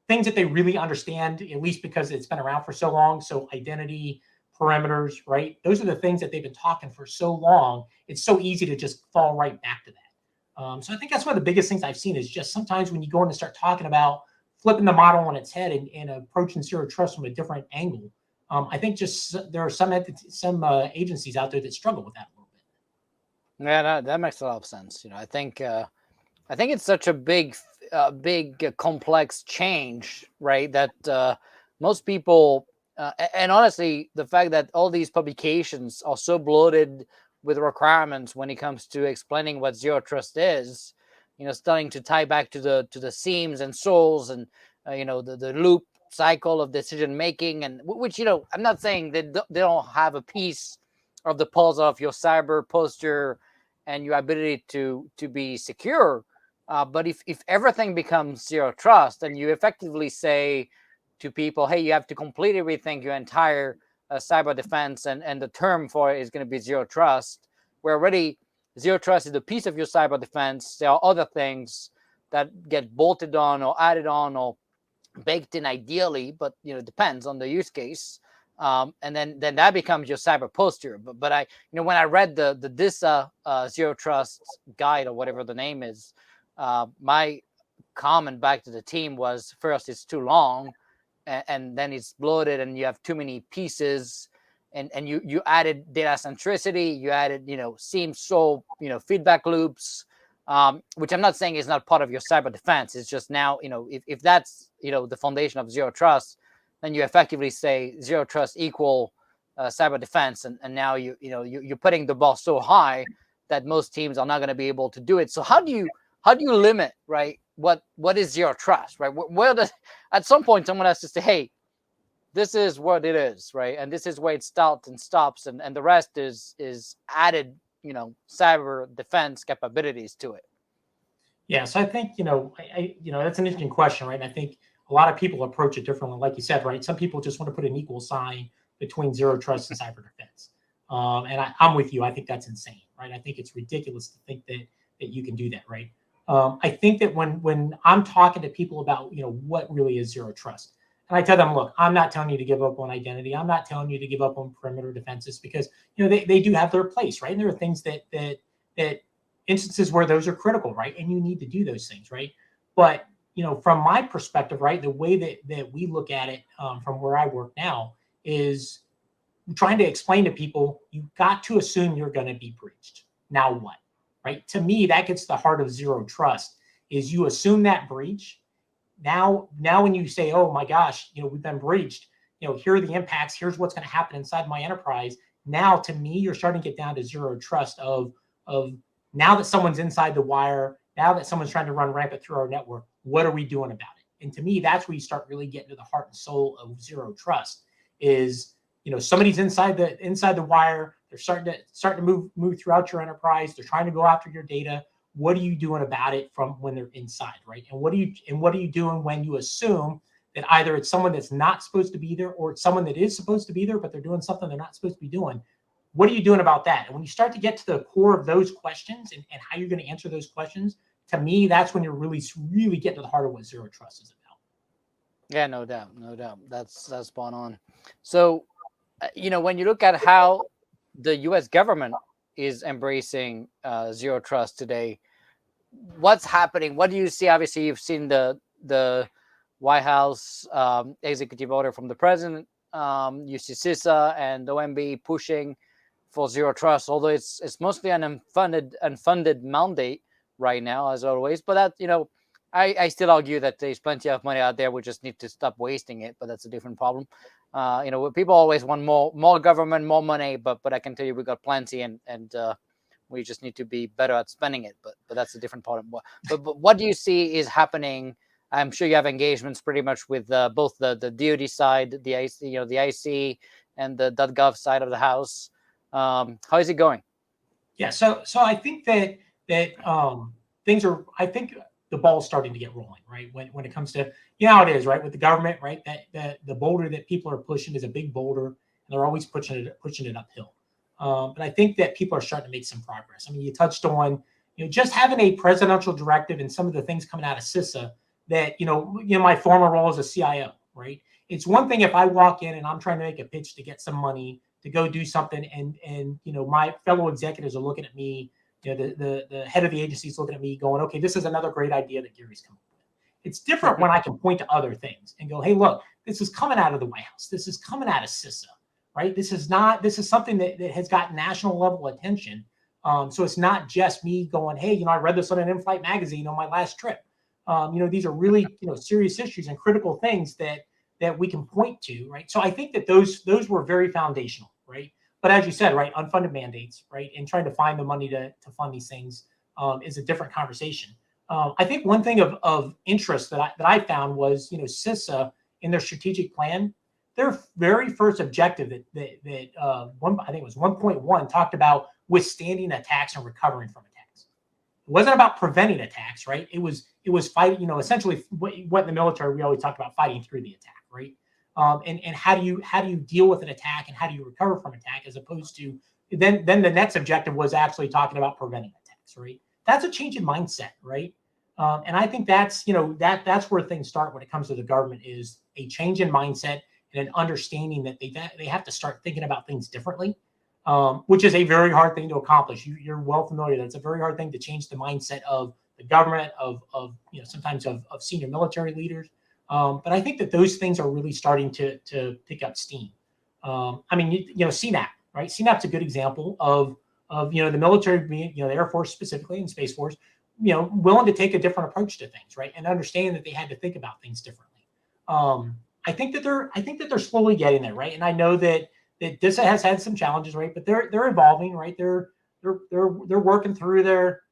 things that they really understand, at least because it's been around for so long. So identity, perimeters, right? Those are the things that they've been talking for so long. It's so easy to just fall right back to that. So I think that's one of the biggest things I've seen is just sometimes when you go in and start talking about flipping the model on its head and approaching zero trust from a different angle, I think just there are some agencies out there that struggle with that a little bit. Yeah, that makes a lot of sense. I think it's such a big, complex change, right? That most people, and honestly, the fact that all these publications are so bloated with requirements when it comes to explaining what zero trust is, starting to tie back to the seams and souls and the loop cycle of decision making, and which I'm not saying that they don't have a piece of the puzzle of your cyber posture and your ability to be secure. But if everything becomes zero trust, and you effectively say to people, hey, you have to completely rethink your entire cyber defense, and the term for it is going to be zero trust, where already zero trust is a piece of your cyber defense. There are other things that get bolted on or added on or baked in ideally, but it depends on the use case. And then that becomes your cyber posture. But I, when I read the DISA zero trust guide or whatever the name is, my comment back to the team was, first, it's too long, and then it's bloated, and you have too many pieces, and you added data centricity, you added seam so feedback loops, which I'm not saying is not part of your cyber defense. It's just now if that's the foundation of zero trust, then you effectively say zero trust equal cyber defense, and now you're putting the bar so high that most teams are not going to be able to do it. So how do you limit, right? What is zero trust, right? Where does at some point someone has to say, hey, this is what it is, right? And this is where it starts and stops, and the rest is added, cyber defense capabilities to it. Yeah, so I think that's an interesting question, right? And I think a lot of people approach it differently, like you said, right? Some people just want to put an equal sign between zero trust and cyber defense, and I'm with you. I think that's insane, right? I think it's ridiculous to think that you can do that, right? I think that when I'm talking to people about what really is zero trust, and I tell them, look, I'm not telling you to give up on identity. I'm not telling you to give up on perimeter defenses, because they do have their place, right? And there are things that instances where those are critical, right? And you need to do those things, right? But from my perspective, right, the way that we look at it from where I work now is trying to explain to people, you've got to assume you're going to be breached. Now what, right? To me, that gets the heart of zero trust. Is you assume that breach. Now when you say, oh my gosh, we've been breached, here are the impacts, here's what's going to happen inside my enterprise. Now, to me, you're starting to get down to zero trust of now that someone's inside the wire, now that someone's trying to run rampant through our network, what are we doing about it? And to me, that's where you start really getting to the heart and soul of zero trust. Is somebody's inside the wire, they're starting to move throughout your enterprise, they're trying to go after your data. What are you doing about it from when they're inside, right? And what are you doing when you assume that either it's someone that's not supposed to be there, or it's someone that is supposed to be there, but they're doing something they're not supposed to be doing? What are you doing about that? And when you start to get to the core of those questions and how you're going to answer those questions, to me, that's when you're really getting to the heart of what zero trust is about. Yeah, no doubt. That's spot on. So, when you look at how the U.S. government is embracing zero trust today, what's happening? What do you see? Obviously, you've seen the White House executive order from the president. You see CISA and OMB pushing for zero trust, although it's mostly an unfunded mandate right now, as always. But that I still argue that there's plenty of money out there. We just need to stop wasting it. But that's a different problem. People always want more government, more money, but I can tell you we got plenty, and we just need to be better at spending it. But that's a different part. But what do you see is happening? I'm sure you have engagements pretty much with both the DoD side, the IC, and the .gov side of the house. How is it going? Yeah, so I think that things are. I think the ball's starting to get rolling, right? When it comes to how it is, right, with the government, right? That the boulder that people are pushing is a big boulder, and they're always pushing it uphill. But I think that people are starting to make some progress. I mean, you touched on just having a presidential directive and some of the things coming out of CISA that my former role as a CIO, right? It's one thing if I walk in and I'm trying to make a pitch to get some money to go do something, and my fellow executives are looking at me, the head of the agency is looking at me going, okay, this is another great idea that Gary's come up with. It's different when I can point to other things and go, hey, look, this is coming out of the White House. This is coming out of CISA, right? This is something that has got national level attention. So it's not just me going, hey, I read this on an in-flight magazine on my last trip. These are really, serious issues and critical things that we can point to, right? So I think that those were very foundational, right? But as you said, right, unfunded mandates, right, and trying to find the money to fund these things is a different conversation. I think one thing of interest that I found was, CISA in their strategic plan, their very first objective that I think it was 1.1 talked about withstanding attacks and recovering from attacks. It wasn't about preventing attacks, right? It was fighting, essentially what in the military we always talked about, fighting through the attack, right? And how do you deal with an attack and how do you recover from attack, as opposed to then the next objective was actually talking about preventing attacks, right? That's a change in mindset, right? And I think that's that's where things start when it comes to the government, is a change in mindset and an understanding that they have to start thinking about things differently, which is a very hard thing to accomplish. You're well familiar that it's a very hard thing to change the mindset of the government, of sometimes of senior military leaders. But I think that those things are really starting to pick up steam. I mean, CNAP, right? CNAP's a good example of the military, being, the Air Force specifically and Space Force, willing to take a different approach to things, right, and understand that they had to think about things differently. I think that they're slowly getting there, right? And I know that this has had some challenges, right? But they're evolving, right? They're working through their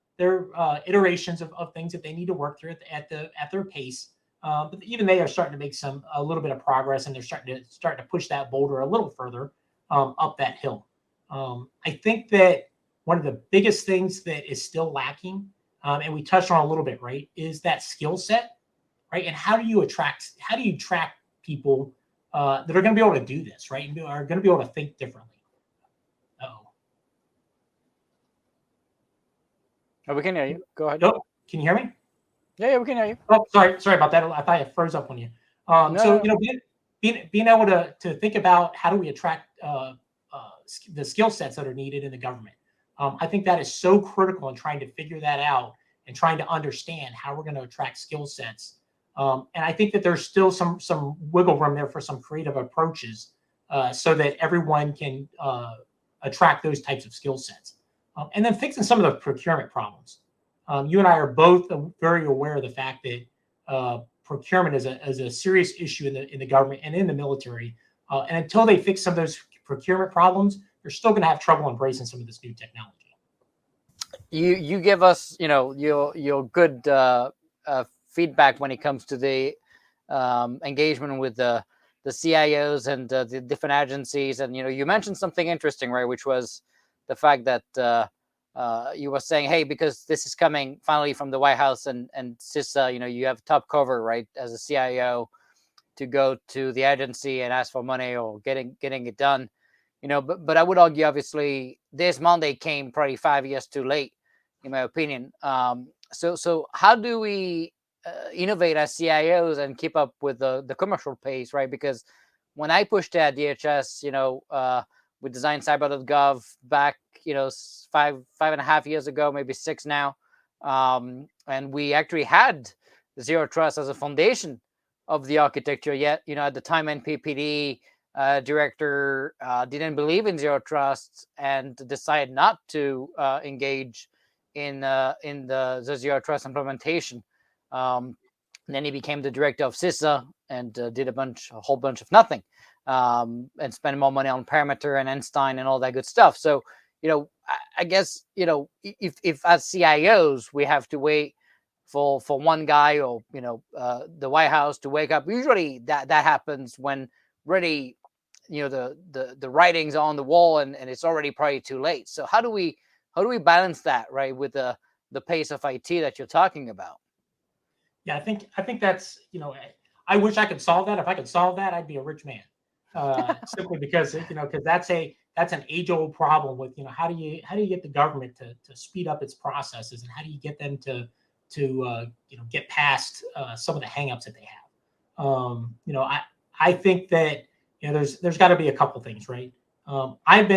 iterations of things that they need to work through at their pace. But even they are starting to make a little bit of progress, and they're starting to push that boulder a little further up that hill. I think that one of the biggest things that is still lacking, and we touched on a little bit, right, is that skill set, right? And how do you track people that are going to be able to do this, right, and are going to be able to think differently? Oh, we can hear you. Go ahead. Oh, can you hear me? Yeah, we can hear you. Oh, sorry about that. I thought it froze up on you. Being able to think about how do we attract the skill sets that are needed in the government. I think that is so critical in trying to figure that out and trying to understand how we're going to attract skill sets. And I think that there's still some wiggle room there for some creative approaches so that everyone can attract those types of skill sets. And then fixing some of the procurement problems. You and I are both very aware of the fact that procurement is a serious issue in the government and in the military. And until they fix some of those procurement problems, they're still going to have trouble embracing some of this new technology. You give us, your good feedback when it comes to the engagement with the CIOs and the different agencies. And, you mentioned something interesting, right, which was the fact that you were saying, hey, because this is coming finally from the White House and CISA, you have top cover, right, as a CIO to go to the agency and ask for money or getting it done, but I would argue, obviously, this mandate came probably 5 years too late, in my opinion. So how do we innovate as CIOs and keep up with the commercial pace, right? Because when I pushed at DHS, we designed cyber.gov back, 5.5 years ago, maybe 6 now. And we actually had Zero Trust as a foundation of the architecture. Yet, at the time, NPPD director didn't believe in Zero Trust and decided not to engage in the Zero Trust implementation. Then he became the director of CISA and did a whole bunch of nothing. And spend more money on Parameter and Einstein and all that good stuff. So, I guess, if as CIOs we have to wait for one guy or, the White House to wake up, usually that happens when really, the writings are on the wall and it's already probably too late. So how do we balance that, right, with the pace of IT that you're talking about? Yeah, I think that's, I wish I could solve that. If I could solve that, I'd be a rich man. Simply because because that's an age-old problem with how do you get the government to speed up its processes, and how do you get them to get past some of the hangups that they have. I think that there's got to be a couple things, right? I have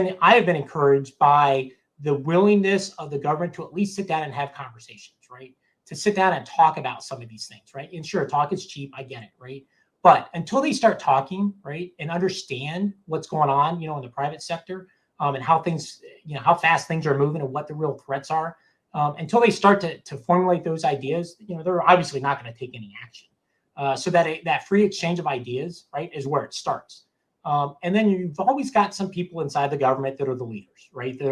been encouraged by the willingness of the government to at least sit down and have conversations, right? To sit down and talk about some of these things, right? And sure, talk is cheap, I get it, right? But until they start talking, right, and understand what's going on, in the private sector, and how things, how fast things are moving and what the real threats are, until they start to formulate those ideas, they're obviously not going to take any action. So that free exchange of ideas, right, is where it starts. And then you've always got some people inside the government that are the leaders, right, that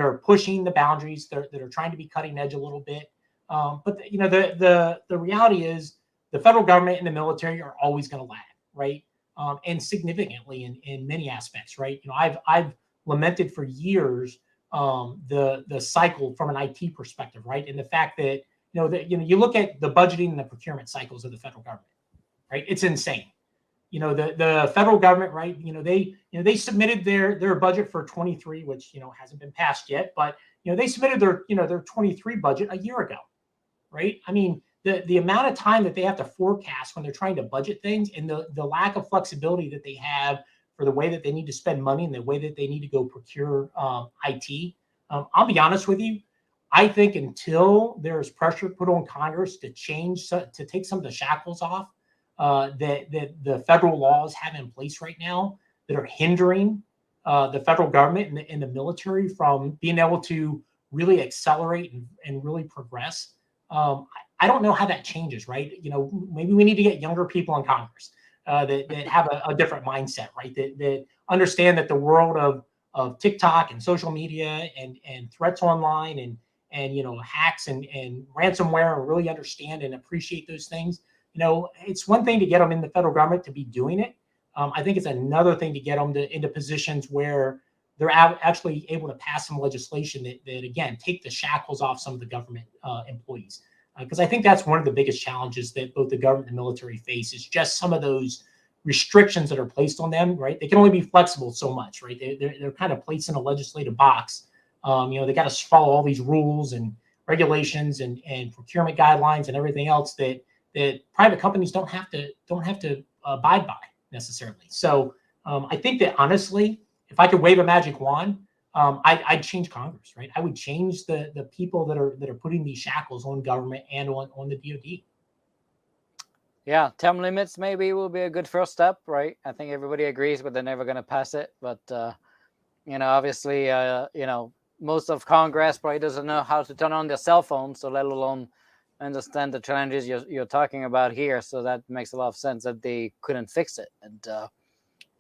are pushing the boundaries, that are trying to be cutting edge a little bit. But the reality is, the federal government and the military are always going to lag, right? And significantly in many aspects, right? I've lamented for years the cycle from an IT perspective, right? And the fact that you look at the budgeting and the procurement cycles of the federal government, right? It's insane. The federal government, right? They submitted their budget for 23, which hasn't been passed yet, but they submitted their 23 budget a year ago, right? I mean, the amount of time that they have to forecast when they're trying to budget things, and the lack of flexibility that they have for the way that they need to spend money and the way that they need to go procure IT. I'll be honest with you. I think until there's pressure put on Congress to take some of the shackles off that the federal laws have in place right now, that are hindering the federal government and the military from being able to really accelerate and really progress. I don't know how that changes, right? Maybe we need to get younger people in Congress that have a different mindset, right? That understand that the world of TikTok and social media and threats online and hacks and ransomware, and really understand and appreciate those things. It's one thing to get them in the federal government to be doing it. I think it's another thing to get them into positions where they're actually able to pass some legislation that again, take the shackles off some of the government employees. Because I think that's one of the biggest challenges that both the government and the military face, is just some of those restrictions that are placed on them, right? They can only be flexible so much, right? They're kind of placed in a legislative box. They got to follow all these rules and regulations and procurement guidelines and everything else that private companies don't have to abide by necessarily. So I think that honestly, if I could wave a magic wand, I'd change Congress, right? I would change the people that are putting these shackles on government and on the DoD. Yeah, term limits maybe will be a good first step, right? I think everybody agrees, but they're never going to pass it. But obviously, most of Congress probably doesn't know how to turn on their cell phone, so let alone understand the challenges you're talking about here. So that makes a lot of sense that they couldn't fix it, and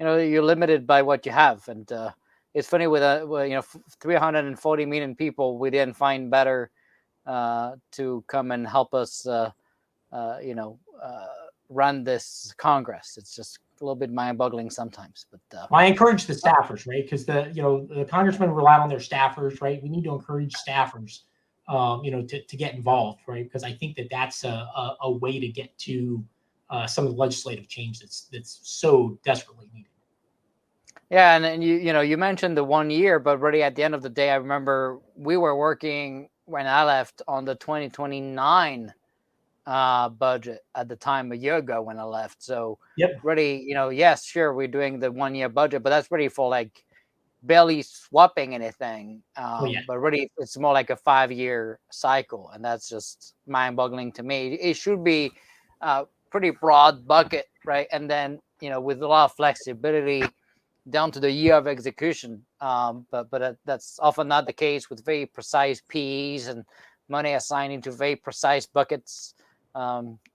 you're limited by what you have. And it's funny with 340 million people, we didn't find better to come and help us, run this Congress. It's just a little bit mind-boggling sometimes. But well, I encourage the staffers, right? Because the congressmen rely on their staffers, right? We need to encourage staffers, to get involved, right? Because I think that's a way to get to some of the legislative change that's so desperately needed. Yeah, and you mentioned the 1 year, but really at the end of the day, I remember we were working when I left on the 2029 budget at the time, a year ago when I left. So yep. Really, yes, sure, we're doing the 1 year budget, but that's really for like barely swapping anything. But really, it's more like a 5-year cycle, and that's just mind-boggling to me. It should be pretty broad bucket, right? And then with a lot of flexibility down to the year of execution. But that's often not the case with very precise PEs and money assigned into very precise buckets.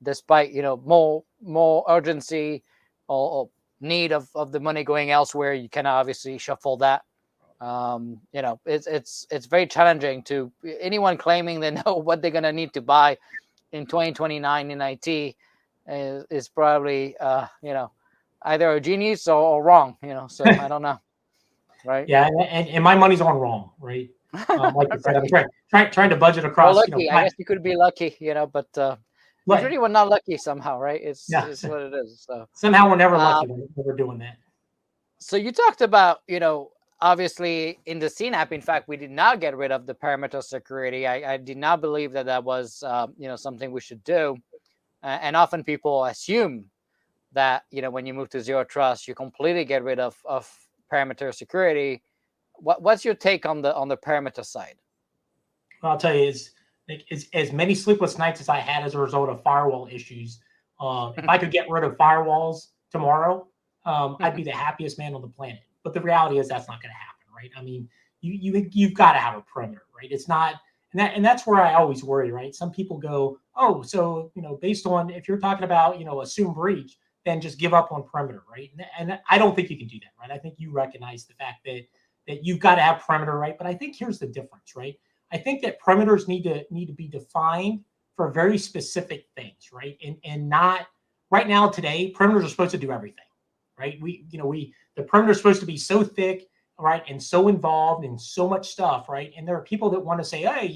Despite more urgency or need of the money going elsewhere, you can obviously shuffle that. It's very challenging to anyone claiming they know what they're gonna need to buy in 2029 in IT is probably either a genius or wrong. So I don't know, right? Yeah, and my money's on wrong, right? Like I said, I'm trying to budget across. Lucky, I guess you could be lucky, but. Usually we're not lucky somehow, right? It's what it is. So somehow we're never lucky when we're doing that. So you talked about, obviously in the CNAP, in fact, we did not get rid of the perimeter security. I did not believe that was, something we should do. And often people assume that, when you move to zero trust, you completely get rid of perimeter security. What's your take on the perimeter side? Well, I'll tell you, it's as many sleepless nights as I had as a result of firewall issues. If I could get rid of firewalls tomorrow, I'd be the happiest man on the planet. But the reality is that's not going to happen, right? I mean, you've got to have a perimeter, right? It's not, and that's where I always worry, right? Some people go, oh, so based on if you're talking about assumed breach, then just give up on perimeter, right? And I don't think you can do that, right? I think you recognize the fact that you've got to have perimeter, right? But I think here's the difference, right? I think that perimeters need to be defined for very specific things, right? And not right now today, perimeters are supposed to do everything, right? The perimeter is supposed to be so thick, right, and so involved in so much stuff, right? And there are people that want to say, hey,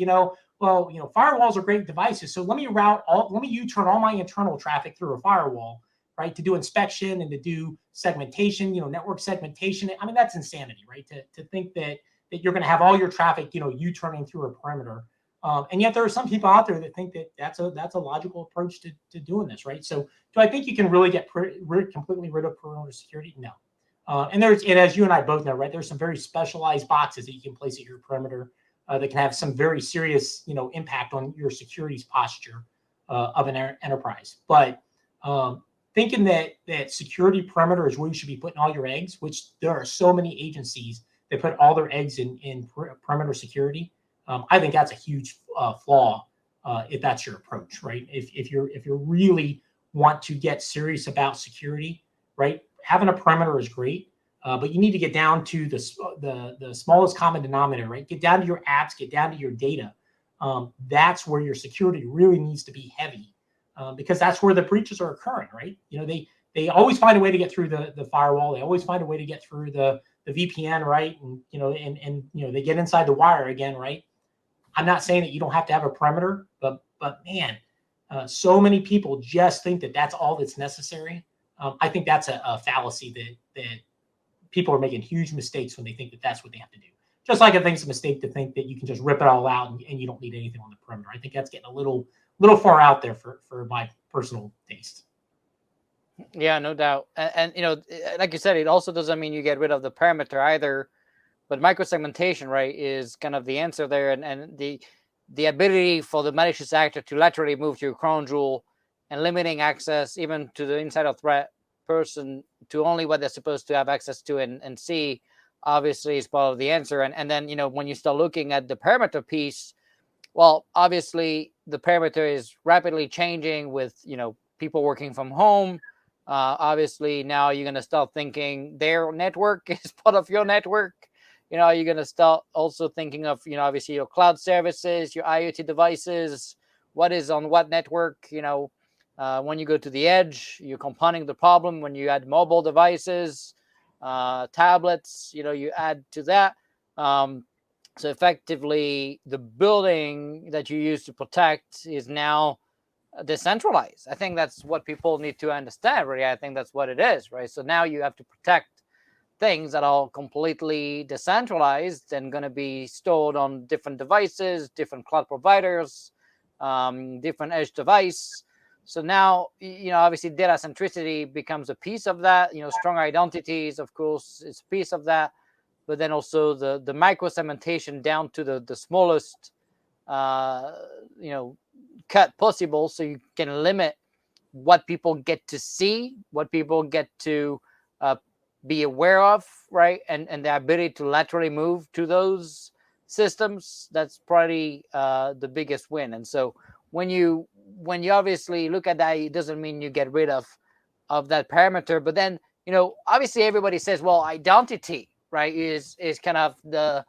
firewalls are great devices, so let me U-turn all my internal traffic through a firewall, right, to do inspection and to do segmentation, network segmentation. I mean, that's insanity, right? To think that you're going to have all your traffic, U-turning through a perimeter. And yet there are some people out there that think that that's a logical approach to doing this, right? So do I think you can really get completely rid of perimeter security? No. And as you and I both know, right, there's some very specialized boxes that you can place at your perimeter that can have some very serious, impact on your security's posture of an enterprise. But thinking that security perimeter is where you should be putting all your eggs, which there are so many agencies that put all their eggs in perimeter security. I think that's a huge flaw if that's your approach, right? If you really want to get serious about security, right? Having a perimeter is great, but you need to get down to the smallest common denominator, right? Get down to your apps, get down to your data. That's where your security really needs to be heavy, because that's where the breaches are occurring, right? They always find a way to get through the firewall. They always find a way to get through the VPN, right? And they get inside the wire again, right? I'm not saying that you don't have to have a perimeter, but man, so many people just think that that's all that's necessary. I think that's a fallacy that people are making huge mistakes when they think that that's what they have to do. Just like I think it's a mistake to think that you can just rip it all out and you don't need anything on the perimeter. I think that's getting a little far out there for my personal taste. Yeah, no doubt. And like you said, it also doesn't mean you get rid of the perimeter either. But microsegmentation, right, is kind of the answer there, and the ability for the malicious actor to laterally move to your crown jewel and limiting access even to the insider threat person to only what they're supposed to have access to and see, obviously is part of the answer. And then, when you start looking at the perimeter piece, well, obviously the perimeter is rapidly changing with, people working from home. Obviously now you're going to start thinking their network is part of your network. You're going to start also thinking of, obviously your cloud services, your IoT devices, what is on what network. When you go to the edge, you're compounding the problem. When you add mobile devices, tablets, you add to that. So effectively, the building that you use to protect is now decentralized. I think that's what people need to understand, really. I think that's what it is, right? So now you have to protect things that are completely decentralized and going to be stored on different devices, different cloud providers, different edge device. So now, obviously data centricity becomes a piece of that. Strong identities, of course, is a piece of that. But then also the micro segmentation down to the smallest, cut possible, so you can limit what people get to see, what people get to be aware of, right? And the ability to laterally move to those systems, that's probably the biggest win. And so when you obviously look at that, it doesn't mean you get rid of that parameter. But then, obviously everybody says, well, identity, right, is kind of the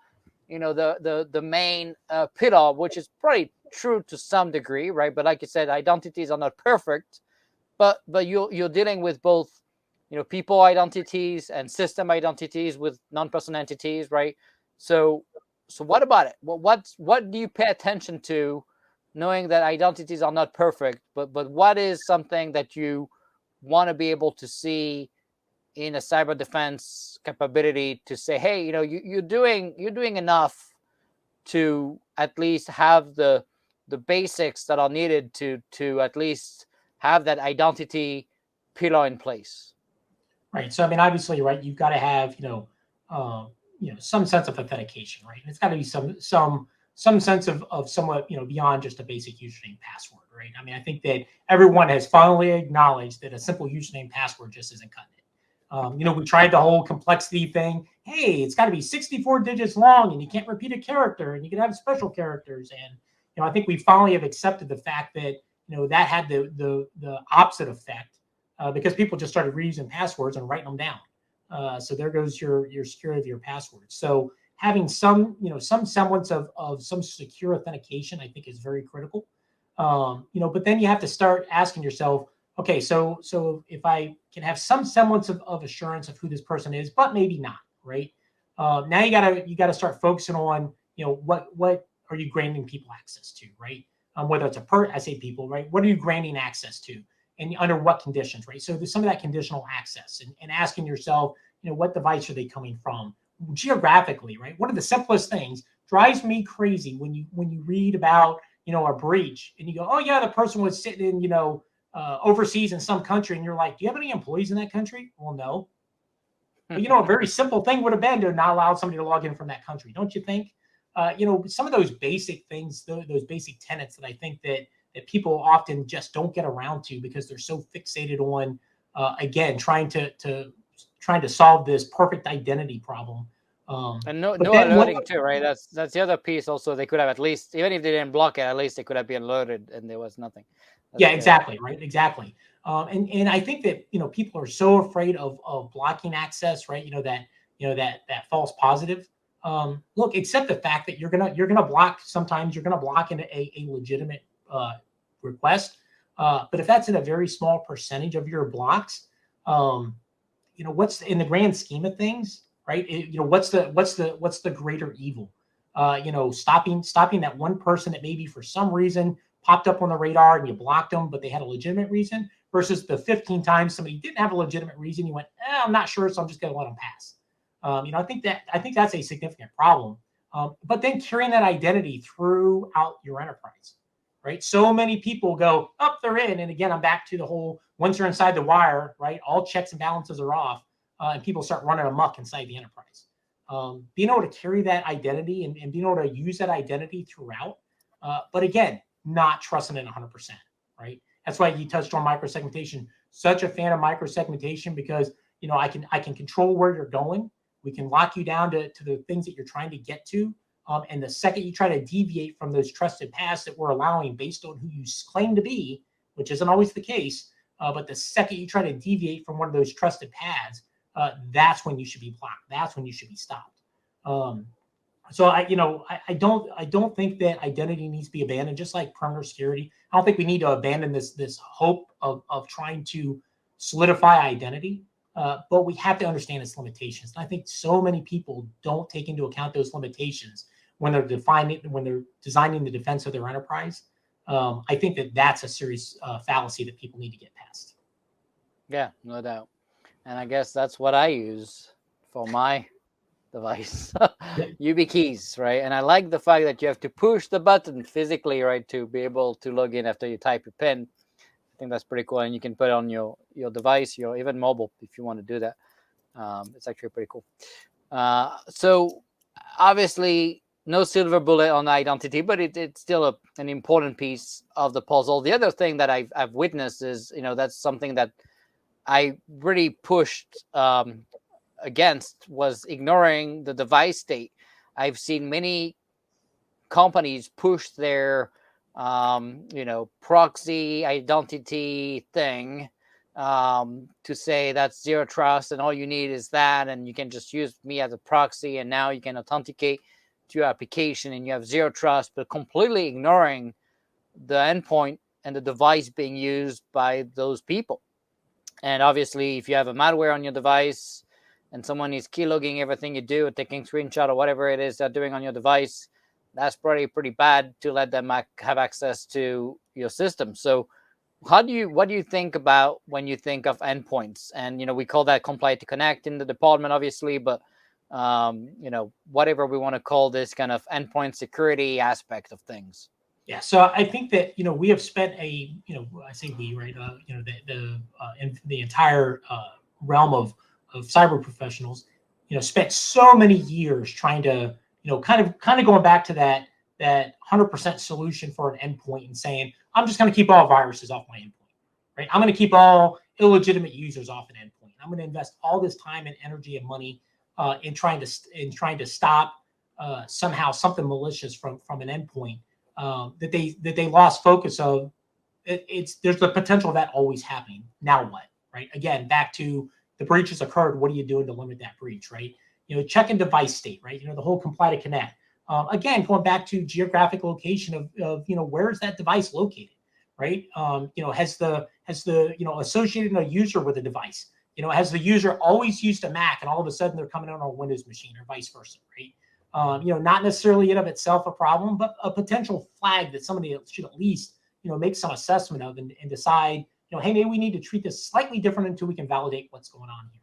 the main pillar, which is probably true to some degree, right? But like you said, identities are not perfect, but you're dealing with both, people identities and system identities with non-person entities, right? So what about it? What do you pay attention to, knowing that identities are not perfect, but what is something that you want to be able to see in a cyber defense capability to say, hey, you're doing enough to at least have the basics that are needed to at least have that identity pillar in place. Right. So I mean, obviously, right, you've got to have some sense of authentication, right? And it's got to be some sense of somewhat beyond just a basic username password, right? I mean, I think that everyone has finally acknowledged that a simple username password just isn't cutting it. We tried the whole complexity thing. Hey, it's got to be 64 digits long, and you can't repeat a character, and you can have special characters. And I think we finally have accepted the fact that that had the opposite effect, because people just started reusing passwords and writing them down. So there goes your security of your passwords. So having some semblance of some secure authentication, I think, is very critical. But then you have to start asking yourself, okay, so if I can have some semblance of assurance of who this person is, but maybe not, right? Now you gotta start focusing on what are you granting people access to, right? Whether it's I say people, right? What are you granting access to, and under what conditions, right? So there's some of that conditional access, and asking yourself, what device are they coming from geographically, right? One of the simplest things drives me crazy when you read about a breach and you go, oh yeah, the person was sitting in overseas in some country, and you're like, do you have any employees in that country? Well, no. But a very simple thing would have been to not allow somebody to log in from that country, don't you think? Some of those basic things, those basic tenets that I think that people often just don't get around to because they're so fixated on again, trying to solve this perfect identity problem. And no but then alerting too, right? That's the other piece. Also, they could have at least, even if they didn't block it, at least they could have been alerted, and there was nothing. Yeah, exactly, right, exactly. And I think that people are so afraid of blocking access, right? That false positive. Look, accept the fact that you're gonna block. Sometimes you're gonna block a legitimate request, but if that's in a very small percentage of your blocks, what's in the grand scheme of things, right? What's the greater evil? Stopping that one person that maybe for some reason popped up on the radar and you blocked them, but they had a legitimate reason, versus the 15 times somebody didn't have a legitimate reason. You went, I'm not sure, so I'm just going to let them pass. I think that's a significant problem. But then carrying that identity throughout your enterprise, right? So many people go, they're in. And again, I'm back to the whole, once you're inside the wire, right? All checks and balances are off, and people start running amok inside the enterprise. Being able to carry that identity and being able to use that identity throughout. But again, not trusting it 100%, right? That's why you touched on microsegmentation. Such a fan of microsegmentation because, I can control where you're going. We can lock you down to the things that you're trying to get to. And the second you try to deviate from those trusted paths that we're allowing based on who you claim to be, which isn't always the case, but the second you try to deviate from one of those trusted paths, that's when you should be blocked. That's when you should be stopped. So I don't think that identity needs to be abandoned, just like perimeter security. I don't think we need to abandon this hope of trying to solidify identity. But we have to understand its limitations. And I think so many people don't take into account those limitations when they're designing the defense of their enterprise. I think that's a serious fallacy that people need to get past. Yeah, no doubt. And I guess that's what I use for my device. YubiKeys, right? And I like the fact that you have to push the button physically, right, to be able to log in after you type your PIN. I think that's pretty cool, and you can put it on your device, your even mobile, if you want to do that. It's actually pretty cool. So obviously no silver bullet on identity, but it's still an important piece of the puzzle. The other thing that I've witnessed is, that's something that I really pushed against, was ignoring the device state. I've seen many companies push their proxy identity thing to say that's zero trust and all you need is that, and you can just use me as a proxy, and now you can authenticate to your application and you have zero trust, but completely ignoring the endpoint and the device being used by those people. And obviously, if you have a malware on your device and someone is keylogging everything you do, taking screenshot or whatever it is they're doing on your device, that's pretty bad to let them have access to your system. So what do you think about when you think of endpoints? And, we call that comply to connect in the department, obviously, but, whatever we want to call this kind of endpoint security aspect of things. Yeah, so I think that we have spent I say we, right? In the entire realm of cyber professionals, spent so many years trying to kind of going back to that 100% solution for an endpoint and saying, I'm just going to keep all viruses off my endpoint, right? I'm going to keep all illegitimate users off an endpoint. I'm going to invest all this time and energy and money in trying to stop somehow something malicious from an endpoint. That they lost focus of. There's the potential of that always happening. Now what, right? Again, back to the breach has occurred. What are you doing to limit that breach, right? Check in device state, right? The whole comply to connect. Again, going back to geographic location of where is that device located, right? Has the associated a user with a device? Has the user always used a Mac and all of a sudden they're coming out on a Windows machine, or vice versa, right? Not necessarily in of itself a problem, but a potential flag that somebody should at least, make some assessment of and decide, hey, maybe we need to treat this slightly different until we can validate what's going on here.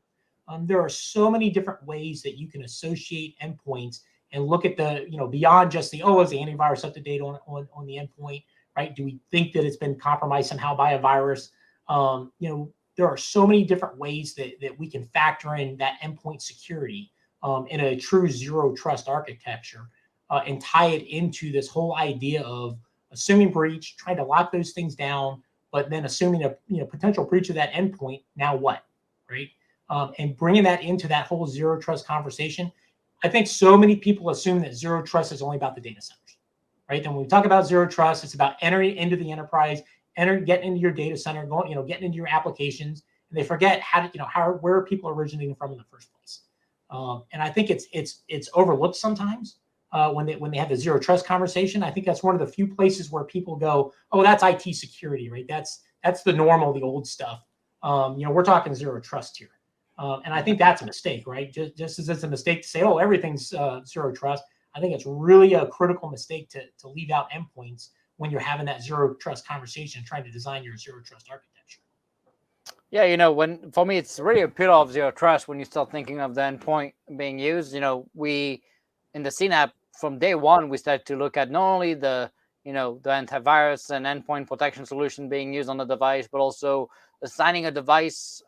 There are so many different ways that you can associate endpoints and look at the, beyond just the, is the antivirus up to date on the endpoint, right? Do we think that it's been compromised somehow by a virus? There are so many different ways that we can factor in that endpoint security in a true zero trust architecture and tie it into this whole idea of assuming breach, trying to lock those things down, but then assuming a potential breach of that endpoint, now what, right? And bringing that into that whole zero trust conversation. I think so many people assume that zero trust is only about the data centers, right? Then when we talk about zero trust, it's about entering into the enterprise, getting into your data center, getting into your applications, and they forget where people are originating from in the first place. And I think it's overlooked sometimes when they have the zero trust conversation. I think that's one of the few places where people go, oh, that's IT security, right? That's the normal, the old stuff. We're talking zero trust here. And I think that's a mistake, right? Just as it's a mistake to say, oh, everything's zero trust. I think it's really a critical mistake to leave out endpoints when you're having that zero trust conversation, trying to design your zero trust architecture. Yeah, when for me it's really a pillar of zero trust when you start thinking of the endpoint being used. We in the CNAP from day one we started to look at not only the antivirus and endpoint protection solution being used on the device, but also assigning a device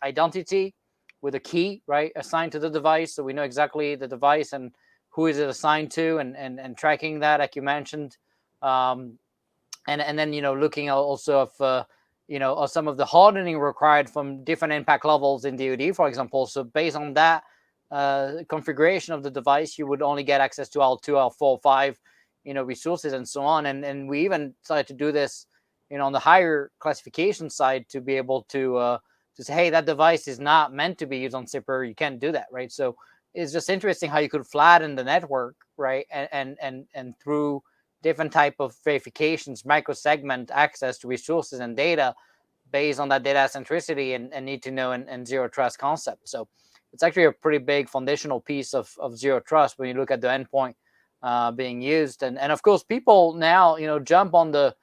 identity with a key, right, assigned to the device, so we know exactly the device and who is it assigned to, and tracking that, like you mentioned, and then looking also of some of the hardening required from different impact levels in DoD, for example. So based on that configuration of the device, you would only get access to L2, L4, 5, resources and so on. And we even started to do this, on the higher classification side, to be able to say, hey, that device is not meant to be used on SIPR. You can't do that, right? So it's just interesting how you could flatten the network, right? And through different type of verifications, microsegment access to resources and data based on that data centricity and need to know and zero trust concept. So it's actually a pretty big foundational piece of zero trust when you look at the endpoint being used. And of course, people now, jump on the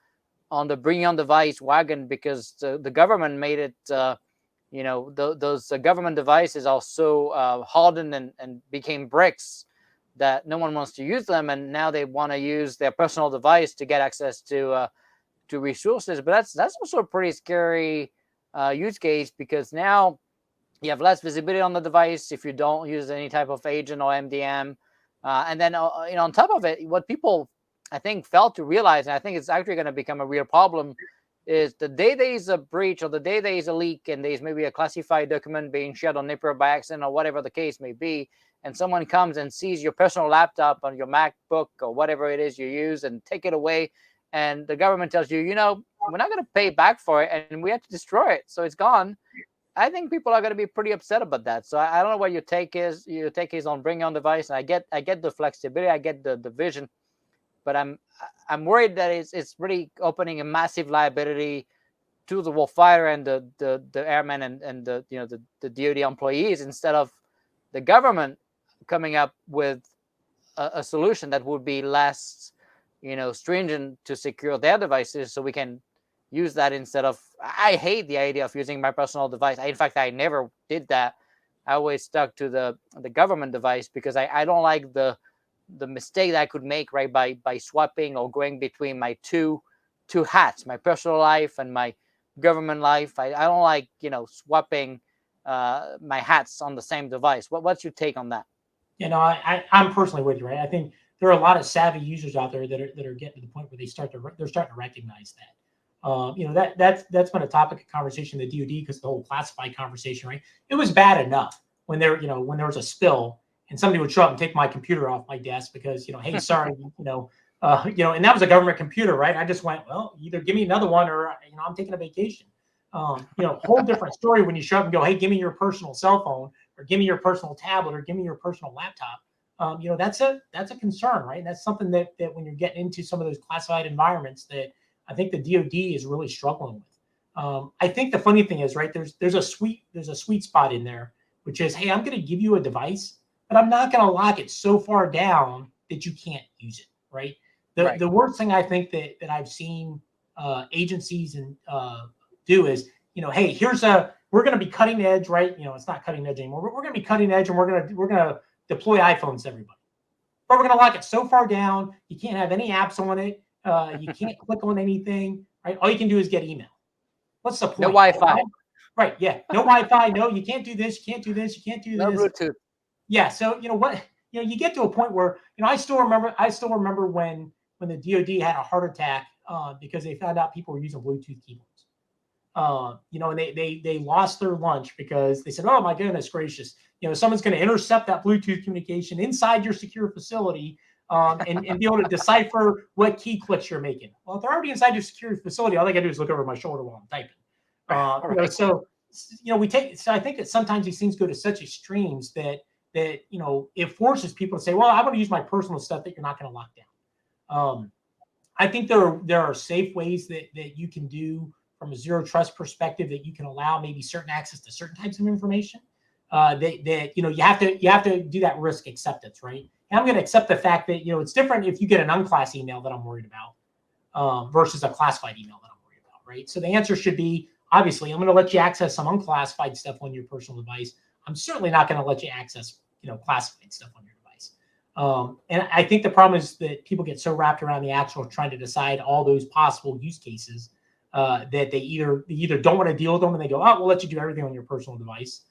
bring on device wagon because the government made it, those government devices are so hardened and became bricks that no one wants to use them, and now they want to use their personal device to get access to resources. But that's also a pretty scary use case, because now you have less visibility on the device if you don't use any type of agent or MDM, and then on top of it, what people I think fail to realize, and I think it's actually going to become a real problem, is the day there is a breach or the day there is a leak and there's maybe a classified document being shared on Nipper by accident or whatever the case may be, and someone comes and sees your personal laptop on your MacBook or whatever it is you use and take it away, and the government tells you, we're not going to pay back for it and we have to destroy it, so it's gone. I think people are going to be pretty upset about that. So I don't know what your take is. Your take is on bringing on device, and I get the flexibility, I get the vision, but I'm worried that it's really opening a massive liability to the warfighter and the airmen and the DoD employees, instead of the government coming up with a solution that would be less stringent to secure their devices, so we can use that instead of. I hate the idea of using my personal device. In fact, I never did that. I always stuck to the government device because I don't like the mistake that I could make, right, by swapping or going between my two hats, my personal life and my government life. I don't like swapping my hats on the same device. What's your take on that? I'm personally with you, right? I think there are a lot of savvy users out there that are getting to the point where they're starting to recognize that. That's been a topic of conversation in the DoD because the whole classified conversation, right? It was bad enough when there was a spill and somebody would show up and take my computer off my desk because hey, sorry, and that was a government computer, right? I just went, well, either give me another one or I'm taking a vacation. Whole different story when you show up and go, hey, give me your personal cell phone or give me your personal tablet or give me your personal laptop. That's a concern, right? That's something that when you're getting into some of those classified environments that I think the DoD is really struggling with. I think the funny thing is, right, there's a sweet spot in there, which is, hey, I'm going to give you a device, but I'm not going to lock it so far down that you can't use it, right? The worst thing I think that I've seen agencies and do is, hey, we're going to be cutting edge, right? It's not cutting edge anymore. We're going to be cutting edge, and we're going to deploy iPhones to everybody. But we're going to lock it so far down, you can't have any apps on it. You can't click on anything, right? All you can do is get email. What's the point? No Wi-Fi. Right, yeah. No Wi-Fi. No, you can't do this. You can't do this. You can't do this. No Bluetooth. Yeah. So you get to a point where I still remember when the DoD had a heart attack because they found out people were using Bluetooth keyboards. And they lost their lunch because they said, "Oh my goodness gracious, someone's going to intercept that Bluetooth communication inside your secure facility, and be able to decipher what key clicks you're making." Well, if they're already inside your secure facility, all they got to do is look over my shoulder while I'm typing. Right. So I think that sometimes these things go to such extremes that it forces people to say, "Well, I want to use my personal stuff that you're not going to lock down." I think there are safe ways that you can do from a zero trust perspective, that you can allow maybe certain access to certain types of information. That you have to do that risk acceptance, right? And I'm going to accept the fact that it's different if you get an unclassed email that I'm worried about versus a classified email that I'm worried about, right? So the answer should be, obviously, I'm going to let you access some unclassified stuff on your personal device. I'm certainly not going to let you access classified stuff on your device. And I think the problem is that people get so wrapped around the axle trying to decide all those possible use cases that they either don't want to deal with them and they go, "Oh, we'll let you do everything on your personal device,"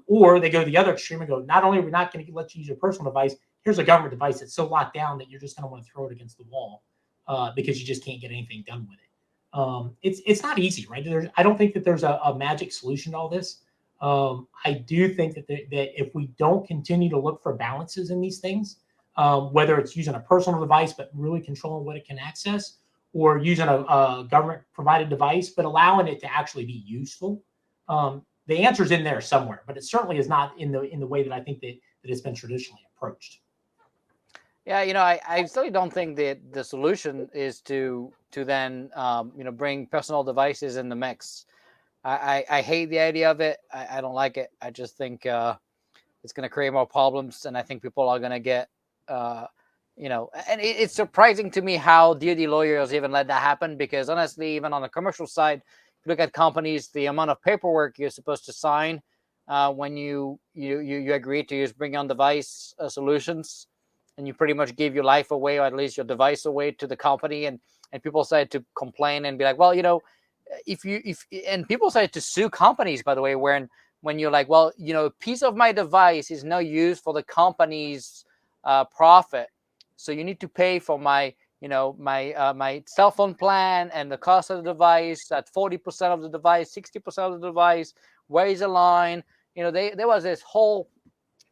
or they go to the other extreme and go, "Not only are we not going to let you use your personal device, here's a government device that's so locked down that you're just going to want to throw it against the wall because you just can't get anything done with it." It's not easy, right? I don't think that there's a magic solution to all this. I do think that if we don't continue to look for balances in these things, whether it's using a personal device but really controlling what it can access, or using a government provided device but allowing it to actually be useful, the answer's in there somewhere. But it certainly is not in the way that I think that it's been traditionally approached. Yeah, I still don't think that the solution is to then bring personal devices in the mix. I hate the idea of it. I don't like it. I just think it's going to create more problems, and I think people are going to get and it's surprising to me how DoD lawyers even let that happen, because honestly, even on the commercial side, if you look at companies, the amount of paperwork you're supposed to sign when you agree to use bring on device solutions, and you pretty much give your life away, or at least your device away, to the company, and people started to complain and be like, well, if and people started to sue companies, by the way, when you're like, well, a piece of my device is no use for the company's profit, so you need to pay for my my cell phone plan and the cost of the device at 40% of the device, 60% of the device. Where is the line? There was this whole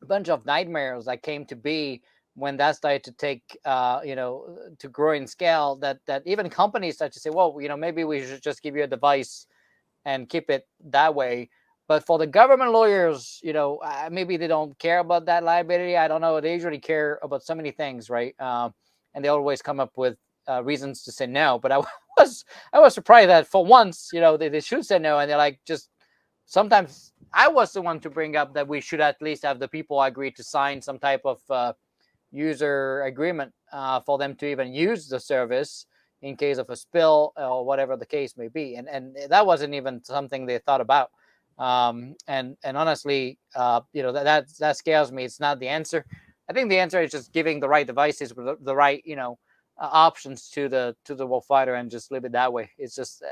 bunch of nightmares that came to be when that started to take to grow in scale, that even companies start to say, well, maybe we should just give you a device and keep it that way. But for the government lawyers, maybe they don't care about that liability. I don't know. They usually care about so many things, right? And they always come up with reasons to say no. But I was surprised that for once, they should say no, and they're like, just sometimes I was the one to bring up that we should at least have the people agree to sign some type of user agreement for them to even use the service in case of a spill or whatever the case may be. And that wasn't even something they thought about. And honestly, that scares me. It's not the answer. I think the answer is just giving the right devices with the right, options to the warfighter, and just leave it that way. It's just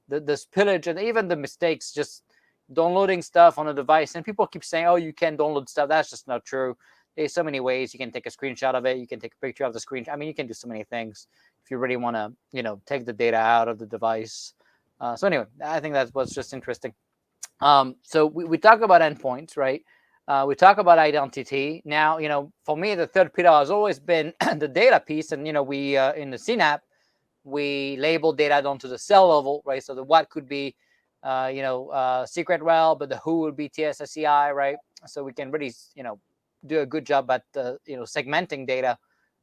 the spillage and even the mistakes, just downloading stuff on a device. And people keep saying, oh, you can't download stuff. That's just not true. There's so many ways. You can take a screenshot of it. You can take a picture of the screen. I mean, you can do so many things if you really want to, take the data out of the device. So anyway, I think that was just interesting. So we talk about endpoints, right? We talk about identity. Now, for me, the third pillar has always been the data piece. And, we in the CNAP, we label data down to the cell level, right? So the what could be, secret well, but the who would be TSSCI, right? So we can really, do a good job at segmenting data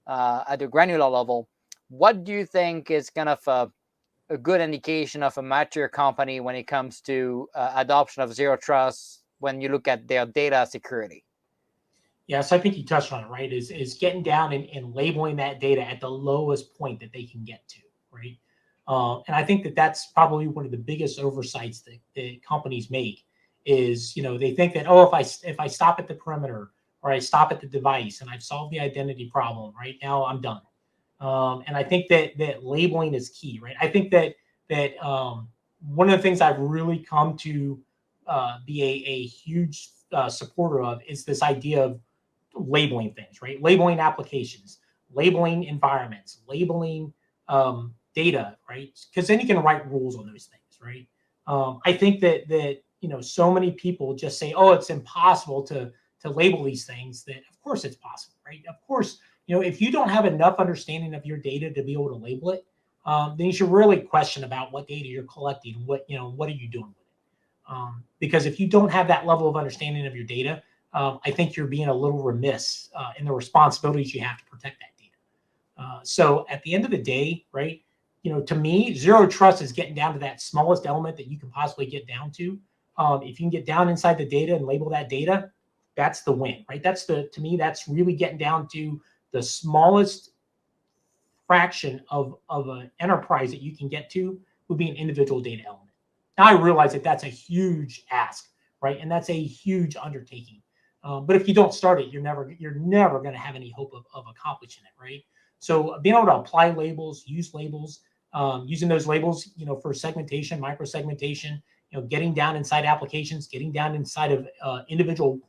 at the granular level. What do you think is kind of a good indication of a mature company when it comes to adoption of zero trust when you look at their data security? Yeah, so I think you touched on it, right? Is getting down and labeling that data at the lowest point that they can get to, right? And I think that that's probably one of the biggest oversights that companies make is, they think that, oh, if I stop at the perimeter, or I stop at the device and I've solved the identity problem, right now I'm done. And I think that labeling is key, right? I think that one of the things I've really come to be a huge supporter of is this idea of labeling things, right? Labeling applications, labeling environments, labeling data, right? Because then you can write rules on those things, right? I think that so many people just say, oh, it's impossible to label these things. That of course it's possible, right? Of course, if you don't have enough understanding of your data to be able to label it, then you should really question about what data you're collecting. What are you doing with it? Because if you don't have that level of understanding of your data, I think you're being a little remiss in the responsibilities you have to protect that data. So at the end of the day, right, to me, zero trust is getting down to that smallest element that you can possibly get down to. If you can get down inside the data and label that data, that's the win, right? To me, that's really getting down to the smallest fraction of an enterprise that you can get to would be an individual data element. Now I realize that that's a huge ask, right? And that's a huge undertaking. But if you don't start it, you're never going to have any hope of accomplishing it, right? So being able to apply labels, use labels, using those labels, for segmentation, micro segmentation, getting down inside applications, getting down inside of individual,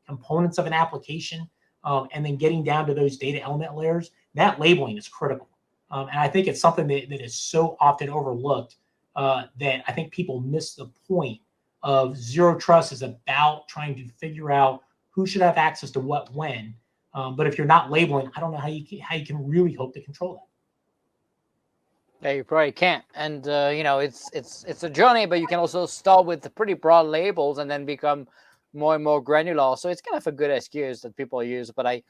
components of an application, and then getting down to those data element layers. That labeling is critical, and I think it's something that is so often overlooked that I think people miss the point of zero trust is about trying to figure out who should have access to what when. But if you're not labeling, I don't know how you can really hope to control that. Yeah, you probably can't. And it's a journey, but you can also start with the pretty broad labels and then become more and more granular. So it's kind of a good excuse that people use. But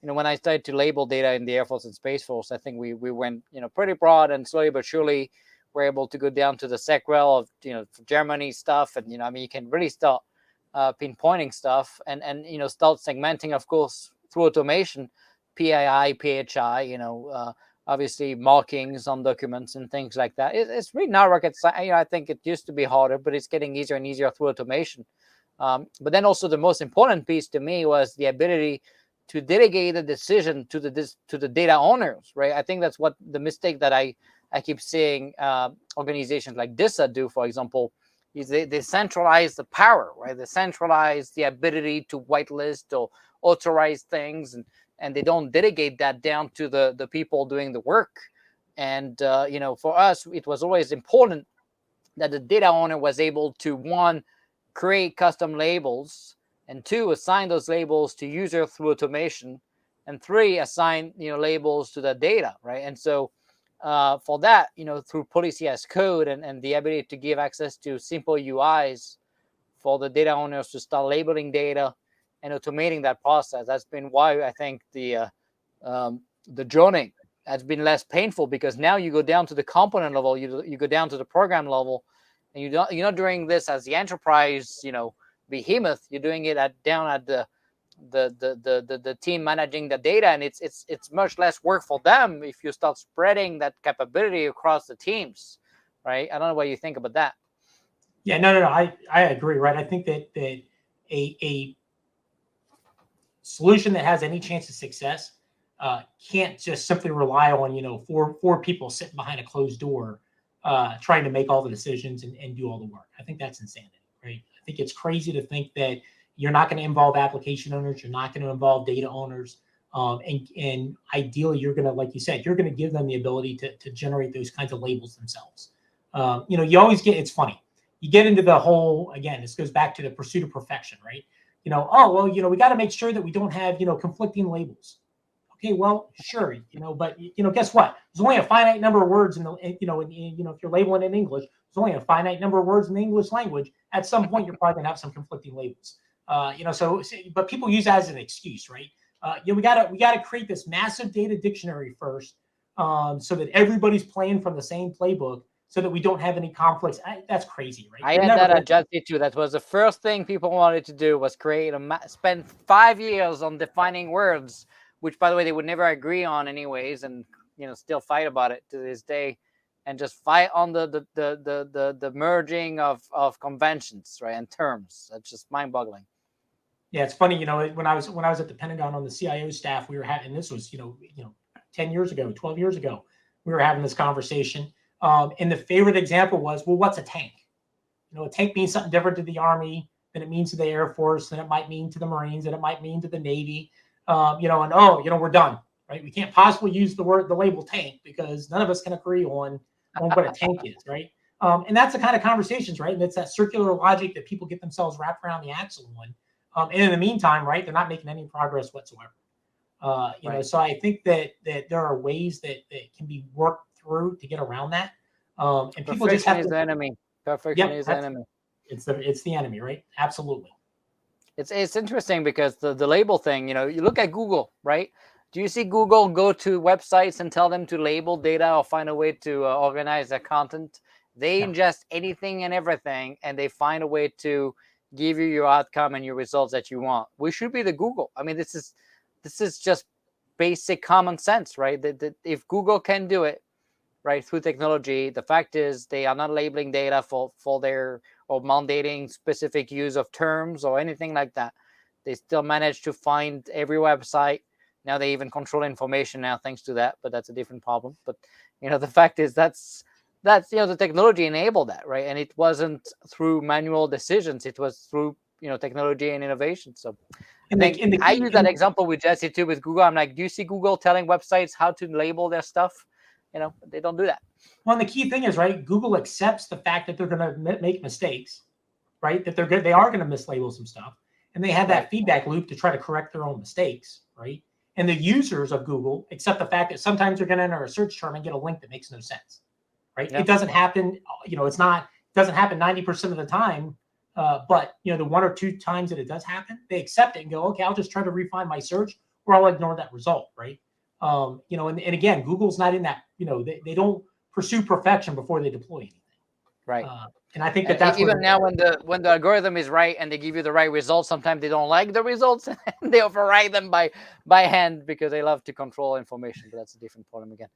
when I started to label data in the Air Force and Space Force, I think we went pretty broad, and slowly but surely we're able to go down to the SecRel of Germany stuff, and you can really start pinpointing stuff and start segmenting, of course, through automation, PII, PHI, obviously markings on documents and things like that. It's really not rocket science. I think it used to be harder, but it's getting easier and easier through automation. But then also the most important piece to me was the ability to delegate the decision to the data owners, right? I think that's what the mistake that I keep seeing organizations like DISA do, for example, is they centralize the power, right? They centralize the ability to whitelist or authorize things, and they don't delegate that down to the people doing the work. And for us, it was always important that the data owner was able to, one, create custom labels, and two, assign those labels to user through automation, and three, assign labels to the data, right? And so for that, through policy as code and the ability to give access to simple UIs for the data owners to start labeling data and automating that process. That's been why I think the journey has been less painful, because now you go down to the component level, you go down to the program level, and you're not doing this as the enterprise behemoth. You're doing it down at the team managing the data, and it's much less work for them if you start spreading that capability across the teams, right? I don't know what you think about that. Yeah, no. I agree, right? I think that a solution that has any chance of success can't just simply rely on four people sitting behind a closed door trying to make all the decisions and do all the work. I think that's insanity, right? I think it's crazy to think that you're not going to involve application owners, you're not going to involve data owners, and ideally you're going to, like you said, you're going to give them the ability to generate those kinds of labels themselves. You always get, it's funny, you get into the whole, again, this goes back to the pursuit of perfection, right? We got to make sure that we don't have, conflicting labels. Okay, well, sure, but guess what? There's only a finite number of words in the, if you're labeling in English, there's only a finite number of words in the English language. At some point, you're probably gonna have some conflicting labels. But people use that as an excuse, right? We gotta create this massive data dictionary first, so that everybody's playing from the same playbook, so that we don't have any conflicts. That's crazy, right? I had that at Justy too. That was the first thing people wanted to do, was spend 5 years on defining words, which, by the way, they would never agree on anyways, and still fight about it to this day, and just fight on the merging of conventions, right, and terms. That's just mind-boggling. Yeah, it's funny, when I was at the Pentagon on the CIO staff, we were having, this was 10 years ago, 12 years ago, we were having this conversation. And the favorite example was, well, what's a tank? A tank means something different to the Army than it means to the Air Force, than it might mean to the Marines, than it might mean to the Navy. We're done, right? We can't possibly use the label tank, because none of us can agree on what a tank is, right? And that's the kind of conversations, right? And it's that circular logic that people get themselves wrapped around the axle on. And in the meantime, right, they're not making any progress whatsoever. You know, so I think that there are ways that can be worked through to get around that. And people just have Perfection is the enemy. Perfection is the enemy. It's the enemy, right? Absolutely. It's interesting because the label thing, you know, you look at Google, right? Do you see Google go to websites and tell them to label data or find a way to organize their content? They ingest anything and everything, and they find a way to give you your outcome and your results that you want. We should be the Google. I mean, this is just basic common sense, right? That if Google can do it, right, through technology, the fact is they are not labeling data for their or mandating specific use of terms or anything like that. They still manage to find every website. Now they even control information now thanks to that, but that's a different problem. But you know, the fact is that's you know, the technology enabled that, right? And it wasn't through manual decisions; it was through, you know, technology and innovation. So I use that example with Jesse too with Google. I'm like, do you see Google telling websites how to label their stuff? You know, they don't do that. Well, and the key thing is, right, Google accepts the fact that they're going to make mistakes, right? That they are going to mislabel some stuff, and they have that feedback loop to try to correct their own mistakes, right? And the users of Google accept the fact that sometimes they're going to enter a search term and get a link that makes no sense, right? It doesn't happen, you know, it doesn't happen 90% of the time, but you know, the 1 or 2 times that it does happen, they accept it and go, okay, I'll just try to refine my search, or I'll ignore that result, right? You know, and again, Google's not in that, you know, they don't pursue perfection before they deploy anything. Right. And I think that's even now when the algorithm is right and they give you the right results, sometimes they don't like the results and they override them by hand because they love to control information. But that's a different problem again.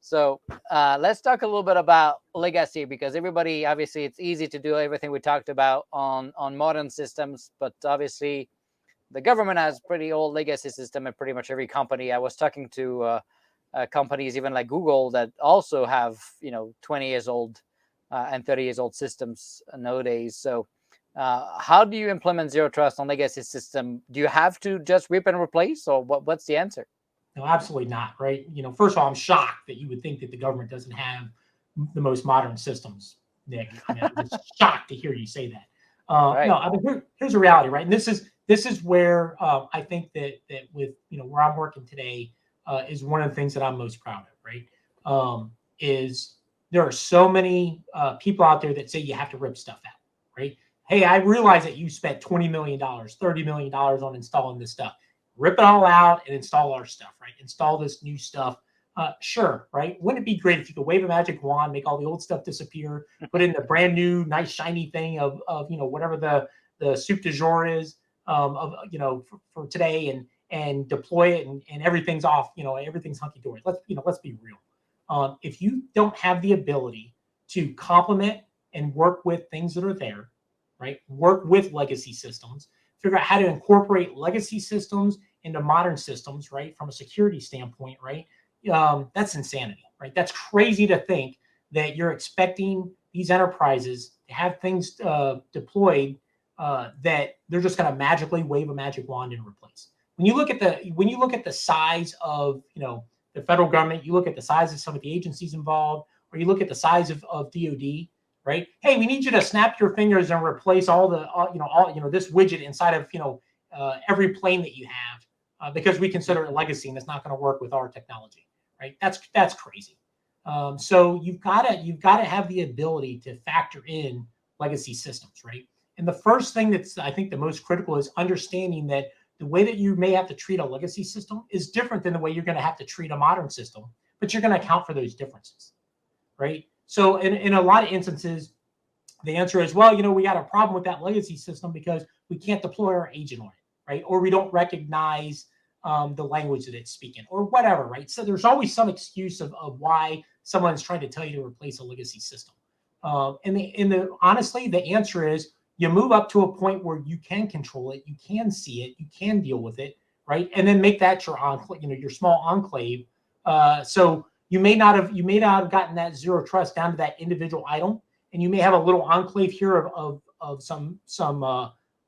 So let's talk a little bit about legacy, because everybody, obviously, it's easy to do everything we talked about on modern systems, but obviously the government has pretty old legacy system in pretty much every company. I was talking to companies even like Google that also have, you know, 20 years old and 30 years old systems nowadays. So how do you implement zero trust on legacy system? Do you have to just rip and replace, or what's the answer? No, absolutely not, right? You know, first of all, I'm shocked that you would think that the government doesn't have the most modern systems, Nick. I mean, I'm just shocked to hear you say that. No, I mean, here's a reality, right? And this is where I think that with, you know, where I'm working today is one of the things that I'm most proud of, right? Is there are so many people out there that say you have to rip stuff out, right? Hey, I realize that you spent $20 million, $30 million on installing this stuff. Rip it all out and install our stuff, right? Install this new stuff. Sure, right? Wouldn't it be great if you could wave a magic wand, make all the old stuff disappear, put in the brand new, nice, shiny thing of you know, whatever the soup du jour is of, you know, for today, and deploy it, and everything's off, you know, everything's hunky dory. Let's be real. If you don't have the ability to complement and work with things that are there, right? Work with legacy systems, figure out how to incorporate legacy systems into modern systems, right? From a security standpoint, right? That's insanity, right? That's crazy to think that you're expecting these enterprises to have things deployed that they're just going to magically wave a magic wand and replace. When you look at the size of, you know, the federal government, you look at the size of some of the agencies involved, or you look at the size of DoD, right? Hey, we need you to snap your fingers and replace all this widget inside of, you know, every plane that you have because we consider it legacy and it's not going to work with our technology, right? That's crazy. So you've got to have the ability to factor in legacy systems, right? And the first thing that's, I think, the most critical is understanding that the way that you may have to treat a legacy system is different than the way you're going to have to treat a modern system, but you're going to account for those differences, right? So in a lot of instances, the answer is, well, you know, we got a problem with that legacy system because we can't deploy our agent on it, right? Or we don't recognize the language that it's speaking, or whatever, right? So there's always some excuse of why someone's trying to tell you to replace a legacy system. Honestly, the answer is you move up to a point where you can control it, you can see it, you can deal with it, right? And then make that your enclave, you know, your small enclave. So you may not have gotten that zero trust down to that individual item, and you may have a little enclave here of some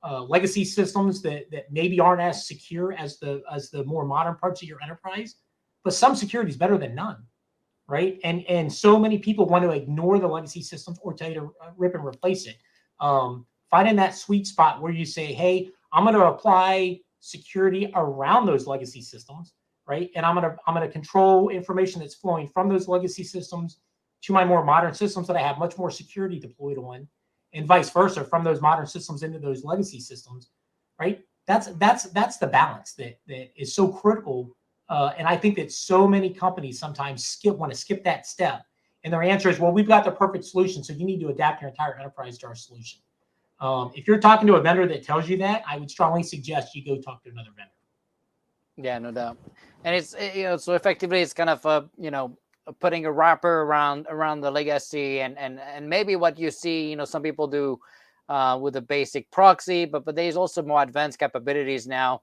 legacy systems that maybe aren't as secure as the more modern parts of your enterprise. But some security is better than none, right? And so many people want to ignore the legacy systems or tell you to rip and replace it. Finding that sweet spot where you say, hey, I'm going to apply security around those legacy systems, right? And I'm going to control information that's flowing from those legacy systems to my more modern systems that I have much more security deployed on, and vice versa from those modern systems into those legacy systems, right? That's the balance that is so critical. And I think that so many companies sometimes want to skip that step. And their answer is, well, we've got the perfect solution, so you need to adapt your entire enterprise to our solution. If you're talking to a vendor that tells you that, I would strongly suggest you go talk to another vendor. Yeah, no doubt. And it's, so effectively it's kind of putting a wrapper around the legacy, and maybe what you see, some people do with a basic proxy, but there's also more advanced capabilities now,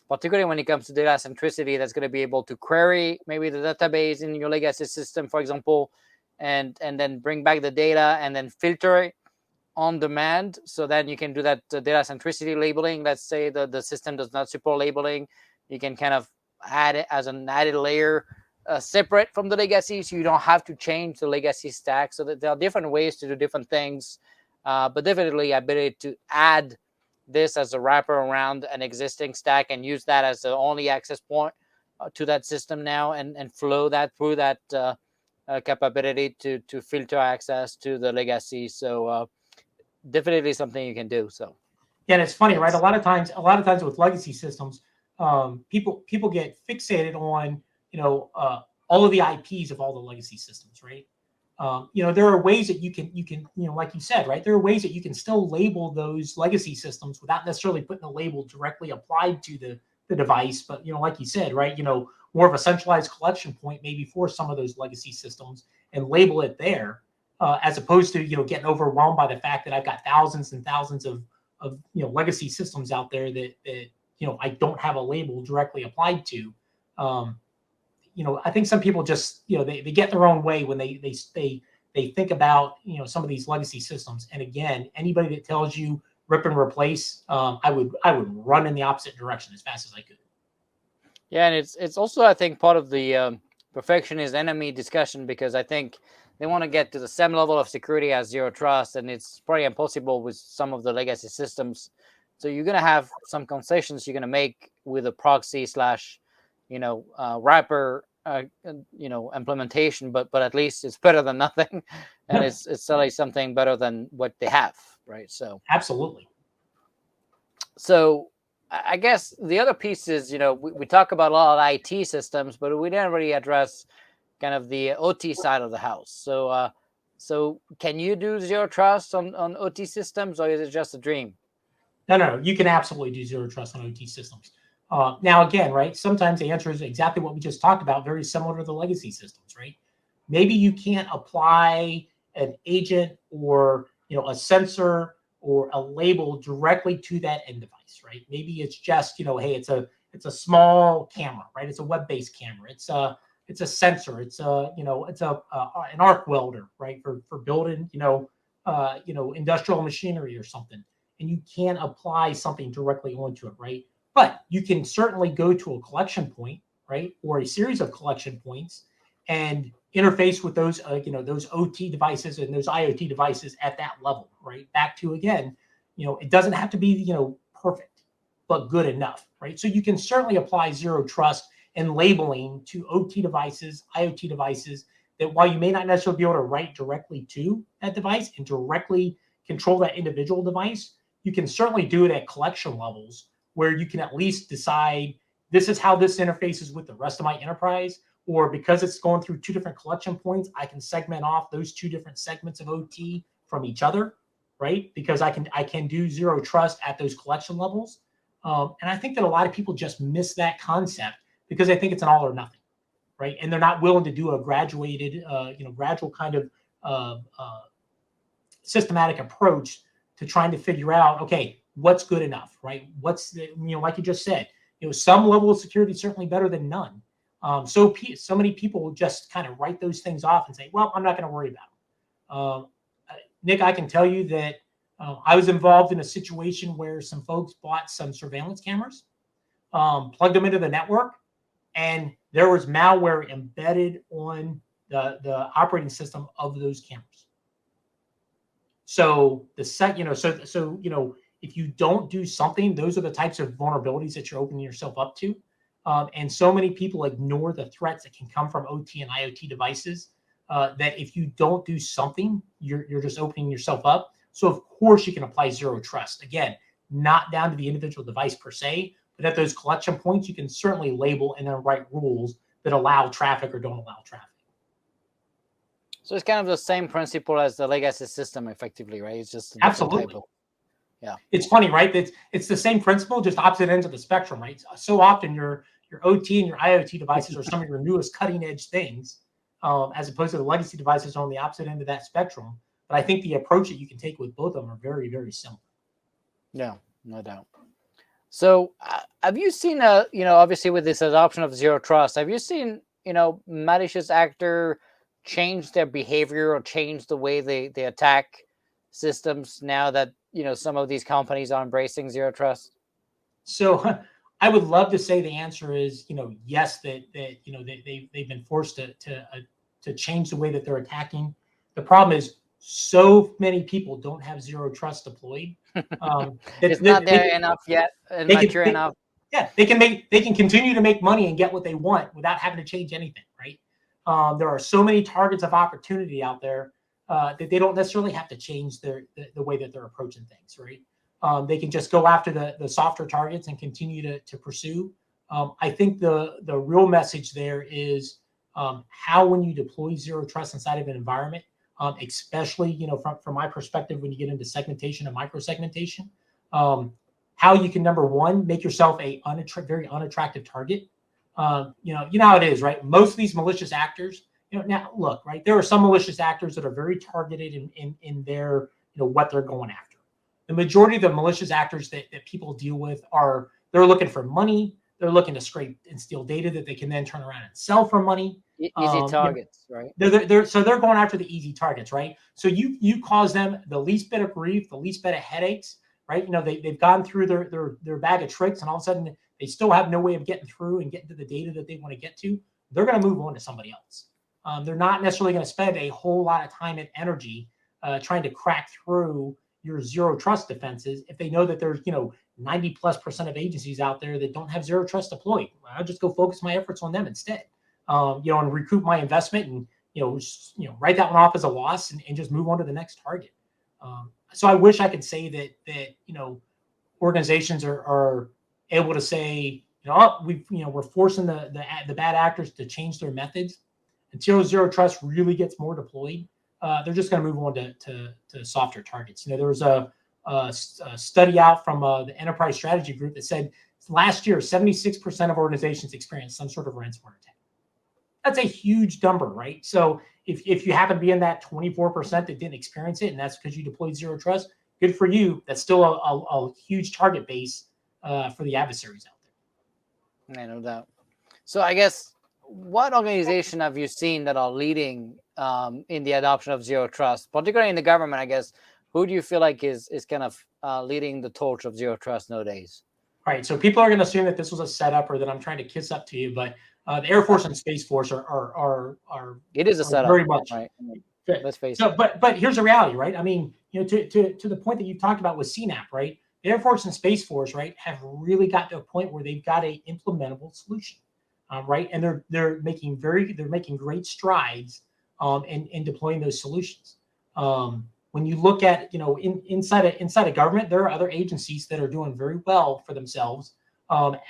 particularly when it comes to data centricity, that's going to be able to query maybe the database in your legacy system, for example, and then bring back the data and then filter it on demand. So then you can do that data centricity labeling. Let's say the system does not support labeling. You can kind of add it as an added layer separate from the legacy, so you don't have to change the legacy stack. So that there are different ways to do different things, but definitely ability to add this as a wrapper around an existing stack and use that as the only access point to that system now, and flow that through that capability to filter access to the legacy. So definitely something you can do. So yeah, and it's funny, right? A lot of times with legacy systems, people get fixated on all of the IPs of all the legacy systems, right? There are ways that you can like you said, right? There are ways that you can still label those legacy systems without necessarily putting a label directly applied to the device. But like you said, right? More of a centralized collection point maybe for some of those legacy systems, and label it there, as opposed to getting overwhelmed by the fact that I've got thousands and thousands of legacy systems out there that I don't have a label directly applied to. I think some people just they get their own way when they think about some of these legacy systems. And again, anybody that tells you rip and replace, I would run in the opposite direction as fast as I could. Yeah, and it's also, I think, part of the perfection is enemy discussion, because I think they want to get to the same level of security as zero trust, and it's probably impossible with some of the legacy systems. So you're going to have some concessions you're going to make with a proxy slash wrapper implementation, but at least it's better than nothing, and Yeah. it's certainly something better than what they have, right? So absolutely. So I guess the other piece is, we talk about a lot of IT systems, but we didn't really address kind of the OT side of the house. So can you do zero trust on OT systems, or is it just a dream? No, you can absolutely do zero trust on OT systems. Now, again, right, sometimes the answer is exactly what we just talked about, very similar to the legacy systems, right? Maybe you can't apply an agent or a sensor or a label directly to that end device, right? Maybe it's just hey, it's a small camera, right? It's a web-based camera. It's a sensor. It's an arc welder, right? For building industrial machinery or something. And you can't apply something directly onto it, right? But you can certainly go to a collection point, right, or a series of collection points, and interface with those, those OT devices and those IoT devices at that level, right? Back to again, it doesn't have to be, perfect, but good enough, right? So you can certainly apply zero trust and labeling to OT devices, IoT devices, that while you may not necessarily be able to write directly to that device and directly control that individual device, you can certainly do it at collection levels where you can at least decide this is how this interfaces with the rest of my enterprise, or because it's going through two different collection points, I can segment off those two different segments of OT from each other, right? Because I can do zero trust at those collection levels. And I think that a lot of people just miss that concept because they think it's an all or nothing, right? And they're not willing to do a graduated, gradual kind of systematic approach to trying to figure out, okay, what's good enough, right? What's the, like you just said, some level of security is certainly better than none. So many people just kind of write those things off and say, well, I'm not going to worry about them. Nick, I can tell you that I was involved in a situation where some folks bought some surveillance cameras, plugged them into the network, and there was malware embedded on the operating system of those cameras. So if you don't do something, those are the types of vulnerabilities that you're opening yourself up to. And so many people ignore the threats that can come from OT and IoT devices, that if you don't do something, you're just opening yourself up. So of course you can apply zero trust. Again, not down to the individual device per se, but at those collection points, you can certainly label and then write rules that allow traffic or don't allow traffic. So it's kind of the same principle as the legacy system, effectively, right? It's just a different Absolutely. type of, yeah. It's funny, right? It's the same principle, just opposite ends of the spectrum, right? So often your OT and your IoT devices are some of your newest cutting edge things, as opposed to the legacy devices on the opposite end of that spectrum. But I think the approach that you can take with both of them are very, very similar. Yeah, no doubt. So have you seen obviously with this adoption of zero trust, have you seen, malicious actor change their behavior or change the way they attack systems now that, some of these companies are embracing zero trust? So I would love to say the answer is, yes, that they've been forced to change the way that they're attacking. The problem is so many people don't have zero trust deployed. It's not there enough yet, and mature enough. Yeah, they can continue to make money and get what they want without having to change anything, right? There are so many targets of opportunity out there that they don't necessarily have to change the way that they're approaching things, right? They can just go after the softer targets and continue to pursue. I think the real message there is how, when you deploy zero trust inside of an environment, especially from my perspective, when you get into segmentation and micro segmentation, how you can, number one, make yourself a very unattractive target. You know how it is, right? Most of these malicious actors, now look, right, there are some malicious actors that are very targeted in their, what they're going after. The majority of the malicious actors that people deal with they're looking for money. They're looking to scrape and steal data that they can then turn around and sell for money. Easy targets, right? So they're going after the easy targets, right? So you cause them the least bit of grief, the least bit of headaches, right? They've gone through their bag of tricks, and all of a sudden they still have no way of getting through and getting to the data that they want to get to. They're going to move on to somebody else. They're not necessarily going to spend a whole lot of time and energy trying to crack through your zero trust defenses if they know that there's 90+% of agencies out there that don't have zero trust deployed. I'll just go focus my efforts on them instead, and recoup my investment and write that one off as a loss and just move on to the next target. So I wish I could say that organizations are able to say, we're forcing the bad actors to change their methods. Until zero trust really gets more deployed, they're just going to move on to softer targets. There was a study out from the Enterprise Strategy Group that said last year 76% of organizations experienced some sort of ransomware attack. That's a huge number, right? So if you happen to be in that 24% that didn't experience it, and that's because you deployed zero trust, good for you. That's still a huge target base for the adversaries out there. Yeah, no doubt. So I guess, what organization have you seen that are leading in the adoption of zero trust, particularly in the government? I guess, who do you feel like is kind of leading the torch of zero trust nowadays? Right. So people are going to assume that this was a setup or that I'm trying to kiss up to you, but the Air Force and Space Force are it is a setup, very much, right? Let's face it. So, but here's the reality, right? I mean, to the point that you talked about with CNAP, right? The Air Force and Space Force, right, have really got to a point where they've got a implementable solution. Right, and they're making great strides in deploying those solutions. When you look at inside a government, there are other agencies that are doing very well for themselves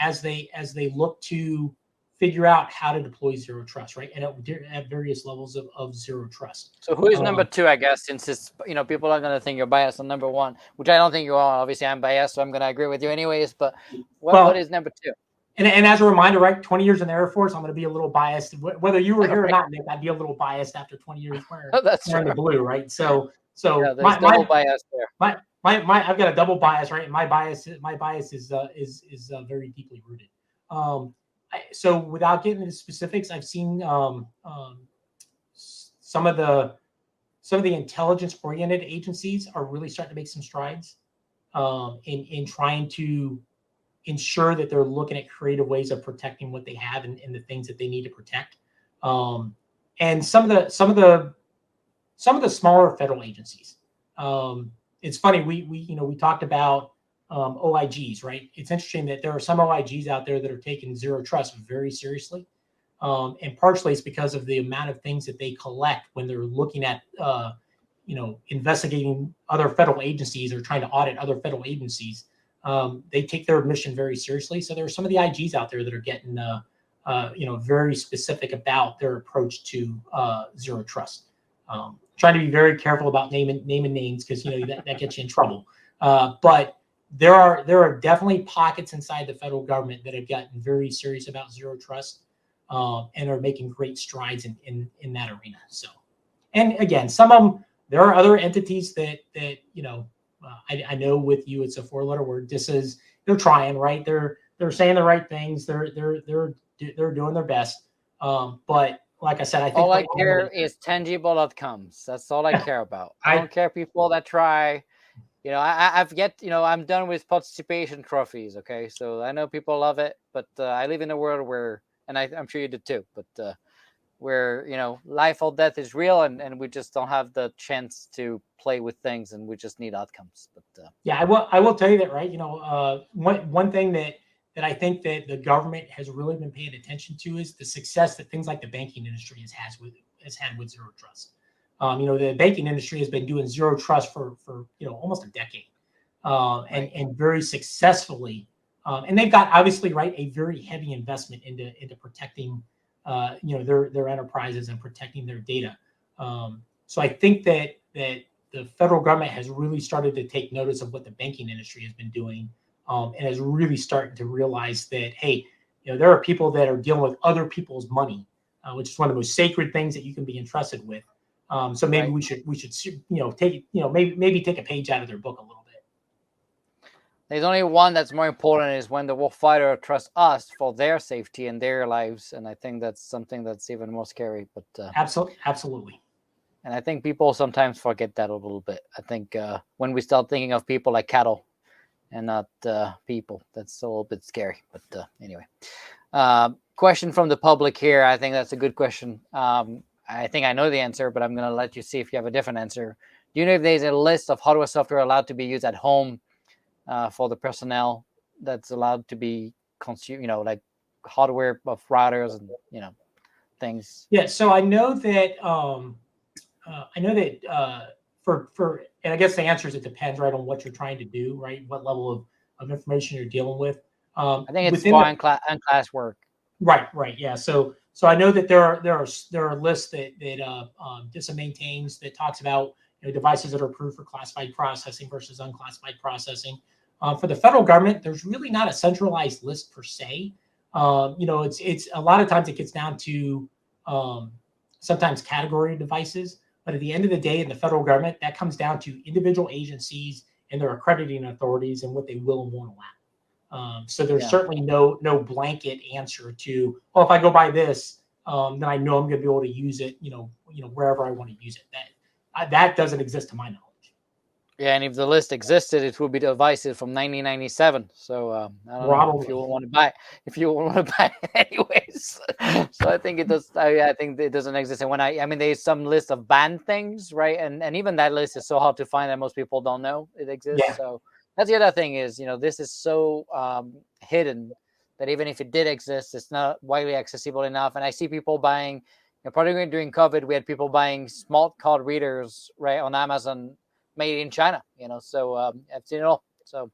as they look to figure out how to deploy zero trust, right, and at various levels of zero trust. So who is number two? I guess, since it's people are going to think you're biased on number one, which I don't think you are. Obviously, I'm biased, so I'm going to agree with you anyways. But what is number two? And as a reminder, right, 20 years in the Air Force, I'm going to be a little biased. Whether you were here or not, Nick, I'd be a little biased after 20 years wearing the blue, right? So yeah, there's double bias there. I've got a double bias, right? And my bias is very deeply rooted. So without getting into specifics, I've seen some of the intelligence-oriented agencies are really starting to make some strides in trying to ensure that they're looking at creative ways of protecting what they have and the things that they need to protect. and some of the smaller federal agencies. It's funny, we talked about OIGs, right? It's interesting that there are some OIGs out there that are taking zero trust very seriously. And partially it's because of the amount of things that they collect when they're looking at, investigating other federal agencies or trying to audit other federal agencies. They take their mission very seriously. So there are some of the IGs out there that are getting, very specific about their approach to zero trust. Trying to be very careful about naming names because that gets you in trouble. But there are definitely pockets inside the federal government that have gotten very serious about zero trust and are making great strides in that arena. So, and again, some of them, there are other entities that I know with you it's a 4-letter word. They're trying, right? They're saying the right things. They're doing their best. But like I said, I think all I care is tangible outcomes. That's all I care about. I don't care people that try. I'm done with participation trophies. Okay, so I know people love it, but I live in a world where, and I'm sure you did too, but where life or death is real, and we just don't have the chance to play with things, and we just need outcomes. But yeah, I will tell you that, right? One thing that I think that the government has really been paying attention to is the success that things like the banking industry has had with zero trust. The banking industry has been doing zero trust for almost a decade, and very successfully. And they've got obviously, right, a very heavy investment into protecting their enterprises and protecting their data. So I think that the federal government has really started to take notice of what the banking industry has been doing, and is really starting to realize that, hey, there are people that are dealing with other people's money, which is one of the most sacred things that you can be entrusted with. So maybe we should take maybe take a page out of their book a little bit. There's only one that's more important, is when the warfighter trusts us for their safety and their lives, and I think that's something that's even more scary. But absolutely. And I think people sometimes forget that a little bit. I think when we start thinking of people like cattle and not people, that's a little bit scary. But anyway, question from the public here. I think that's a good question. I think I know the answer, but I'm going to let you see if you have a different answer. Do you know if there's a list of hardware software allowed to be used at home for the personnel that's allowed to be consumed, like hardware of routers and, things? Yeah. So I know that for and I guess the answer is it depends, right, on what you're trying to do, right? What level of information you're dealing with. I think it's for class work. Right. Yeah. So I know that there are lists that DISA maintains that talks about devices that are approved for classified processing versus unclassified processing. For the federal government, there's really not a centralized list per se. It's a lot of times it gets down to sometimes category devices. But at the end of the day, in the federal government, that comes down to individual agencies and their accrediting authorities and what they will and won't allow. So there's certainly no blanket answer to, if I go buy this, then I know I'm going to be able to use it, wherever I want to use it. That doesn't exist to my knowledge. Yeah, and if the list existed, it would be devices from 1997. So I don't know if you want to buy. If you want to buy it anyways. So I think it does. I think it doesn't exist. And when there's some list of banned things, right? And even that list is so hard to find that most people don't know it exists. Yeah. So that's the other thing is, this is so hidden that even if it did exist, it's not widely accessible enough. And I see people buying, particularly during COVID, we had people buying smart card readers, right, on Amazon, made in China, so I've seen it all. So,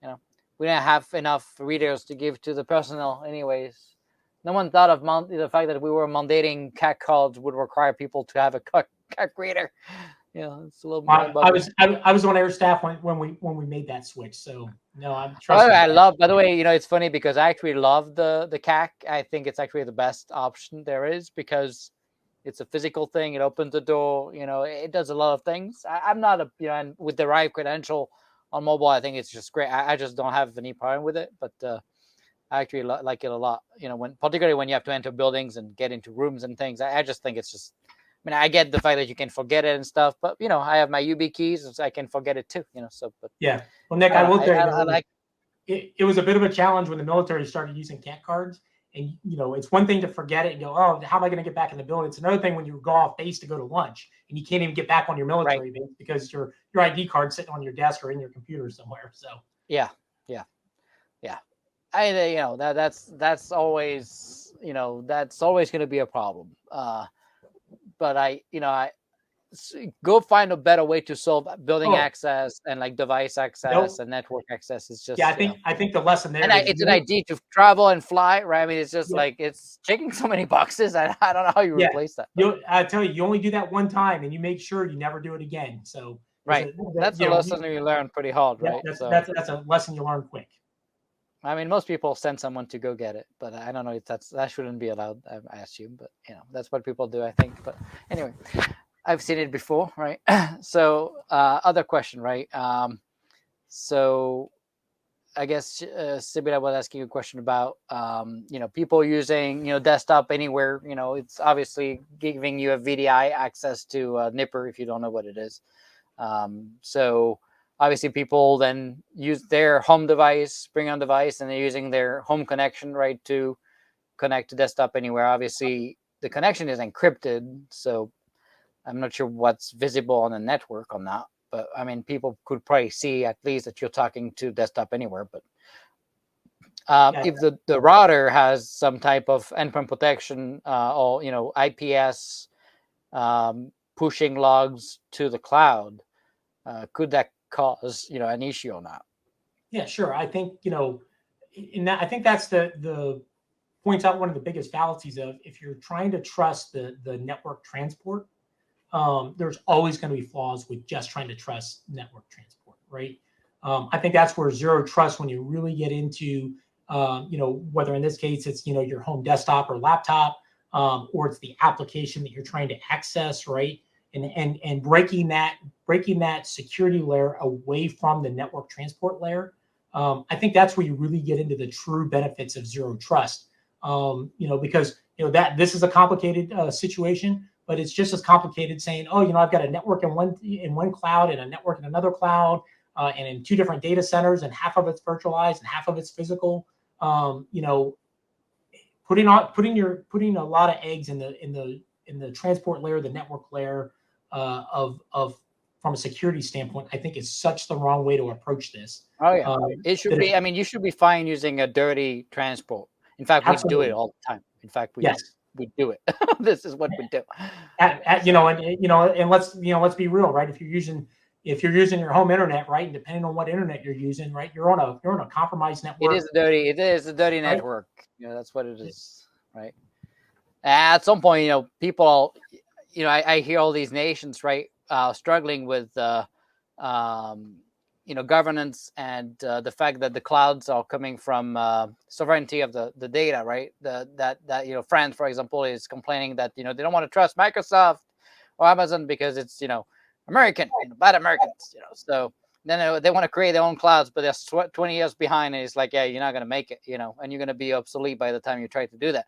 we didn't have enough readers to give to the personnel anyways. No one thought of the fact that we were mandating CAC cards would require people to have a CAC reader. It's a little bit. I was on air staff when we made that switch. So no, I'm trusting. I love. By the way, it's funny because I actually love the CAC. I think it's actually the best option there is because it's a physical thing. It opens the door. It does a lot of things. I'm not and with the right credential on mobile, I think it's just great. I just don't have any problem with it, but I actually like it a lot. Particularly when you have to enter buildings and get into rooms and things. I just think it's just. I get the fact that you can forget it and stuff, but I have my UB keys, so I can forget it too. So, but yeah. Well, Nick, I will tell you, it was a bit of a challenge when the military started using CAC cards. And it's one thing to forget it and go, oh, how am I going to get back in the building? It's another thing when you go off base to go to lunch and you can't even get back on your military base because your ID card's sitting on your desk or in your computer somewhere. So yeah. That's always going to be a problem. But I go find a better way to solve building access and like device access and network access. Is just I think the lesson there, and it's an idea to travel and fly, right? I mean, it's just like it's checking so many boxes. I don't know how you replace that. I tell you only do that one time, and you make sure you never do it again. So right, that's a lesson you learn pretty hard, right? That's a lesson you learn quick. I mean, most people send someone to go get it, but I don't know if that shouldn't be allowed. I assume, but that's what people do, I think. But anyway, I've seen it before, right? So, other question, right? So, I guess Sibila was asking you a question about, people using, desktop anywhere. It's obviously giving you a VDI access to Nipper if you don't know what it is. So obviously people then use their home device, bring on device, and they're using their home connection, right, to connect to desktop anywhere. Obviously, the connection is encrypted, so I'm not sure what's visible on the network on that. But I mean, people could probably see at least that you're talking to desktop anywhere. But if the router has some type of endpoint protection or IPS pushing logs to the cloud, could that cause an issue or not? Yeah, sure. I think I think that's the points out one of the biggest fallacies of if you're trying to trust the network transport. There's always going to be flaws with just trying to trust network transport, right? I think that's where zero trust, when you really get into, whether in this case it's your home desktop or laptop, or it's the application that you're trying to access, right? And breaking that security layer away from the network transport layer. I think that's where you really get into the true benefits of zero trust. Because that this is a complicated situation. But it's just as complicated saying, oh, I've got a network in one cloud and a network in another cloud, and in two different data centers, and half of it's virtualized and half of it's physical. Putting a lot of eggs in the transport layer, the network layer of from a security standpoint, I think is such the wrong way to approach this. Oh yeah, it should be. I mean, you should be fine using a dirty transport. In fact, we do it all the time. In fact, we do it. This is what we do. And let's be real, right? If you're using your home internet, right, and depending on what internet you're using, right, you're on a compromised network. It is a dirty network. Right? That's what it is, right? At some point, people, I hear all these nations, right, struggling with governance and the fact that the clouds are coming from sovereignty of the data, right? That France, for example, is complaining that they don't want to trust Microsoft or Amazon because it's American, bad Americans, So then they want to create their own clouds, but they're 20 years behind, and it's like, yeah, you're not going to make it, and you're going to be obsolete by the time you try to do that.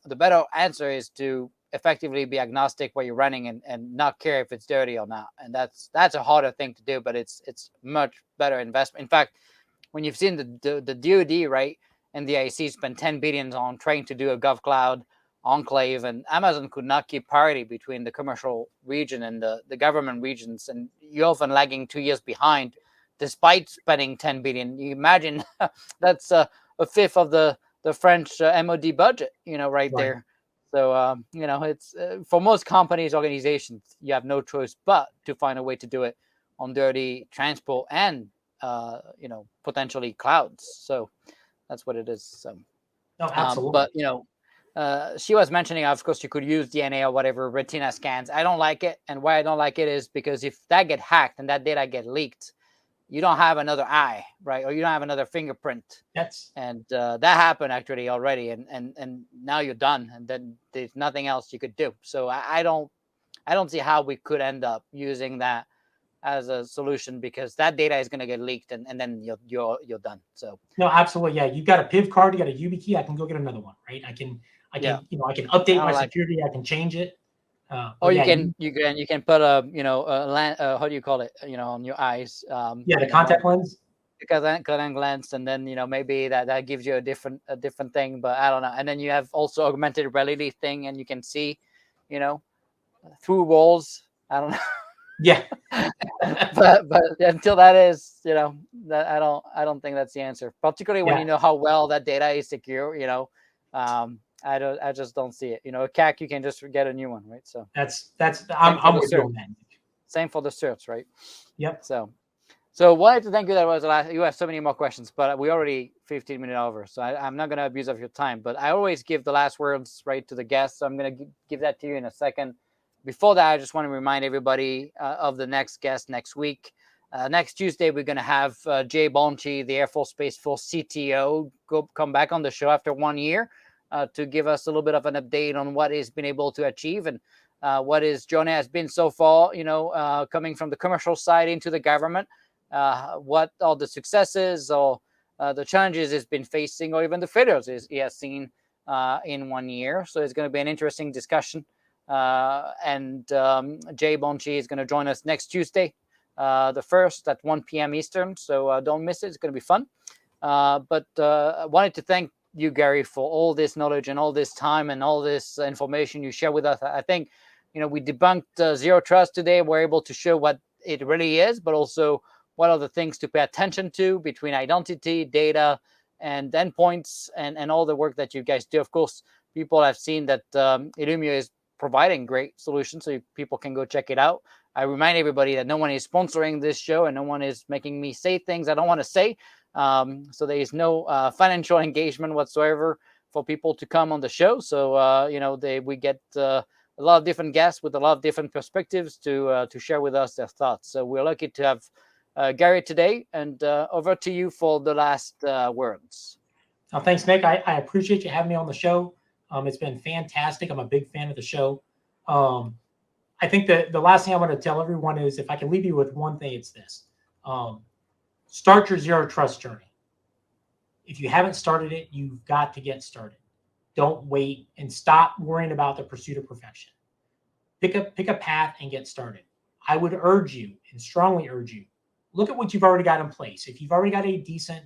The better answer is to effectively be agnostic where you're running and not care if it's dirty or not. And that's a harder thing to do, but it's much better investment. In fact, when you've seen the DoD, right, and the IC spend 10 billion on trying to do a GovCloud enclave, and Amazon could not keep parity between the commercial region and the government regions, and you're often lagging 2 years behind despite spending 10 billion. You imagine that's a fifth of the French MOD budget, right there. So, it's for most companies, organizations, you have no choice but to find a way to do it on dirty transport and, potentially clouds. So that's what it is. So, no, absolutely. But, she was mentioning, of course, you could use DNA or whatever, retina scans. I don't like it. And why I don't like it is because if that get hacked and that data get leaked, you don't have another eye, right? Or you don't have another fingerprint. That happened actually already, and now you're done, and then there's nothing else you could do. So I don't see how we could end up using that as a solution, because that data is going to get leaked, and then you're done. So no, absolutely, yeah. You got a PIV card, you got a YubiKey key. I can go get another one, right? I can I can update my security. I can change it. You can put a how do you call it, on your eyes? The contact lens. cut and glance, and then maybe that gives you a different thing, but I don't know. And then you have also augmented reality thing, and you can see, through walls. I don't know. Yeah. but until that is, that I don't think that's the answer. Particularly when Yeah. you know how well that data is secure. I just don't see it. A CAC, you can just get a new one, right? So I'm with you on that. Same for the certs, right? Yep. So wanted to thank you. That was the last. You have so many more questions, but we already 15 minutes over, so I'm not going to abuse of your time. But I always give the last words right to the guests, so I'm going to give that to you in a second. Before that, I just want to remind everybody of the next guest next week. Next Tuesday, we're going to have Jay Bonchi, the Air Force Space Force CTO, come back on the show after 1 year to give us a little bit of an update on what he's been able to achieve and what his journey has been so far, coming from the commercial side into the government. What all the successes or the challenges he's been facing, or even the failures he has seen in 1 year. So it's going to be an interesting discussion. And Jay Bonchi is going to join us next Tuesday, the 1st at 1 p.m. Eastern. So don't miss it. It's going to be fun. But I wanted to thank you, Gary, for all this knowledge and all this time and all this information you share with us. I think, we debunked Zero Trust today. We're able to show what it really is, but also what are the things to pay attention to between identity, data, and endpoints, and all the work that you guys do. Of course, people have seen that Illumio is providing great solutions, so people can go check it out. I remind everybody that no one is sponsoring this show and no one is making me say things I don't want to say. So there is no financial engagement whatsoever for people to come on the show. So, we get a lot of different guests with a lot of different perspectives to share with us their thoughts. So we're lucky to have Gary today, and over to you for the last words. Oh, thanks, Nick. I appreciate you having me on the show. It's been fantastic. I'm a big fan of the show. I think that the last thing I want to tell everyone is, if I can leave you with one thing, it's this. Start your Zero Trust journey. If you haven't started it, you've got to get started. Don't wait, and stop worrying about the pursuit of perfection. Pick a path and get started. I would urge you, and strongly urge you, look at what you've already got in place. If you've already got a decent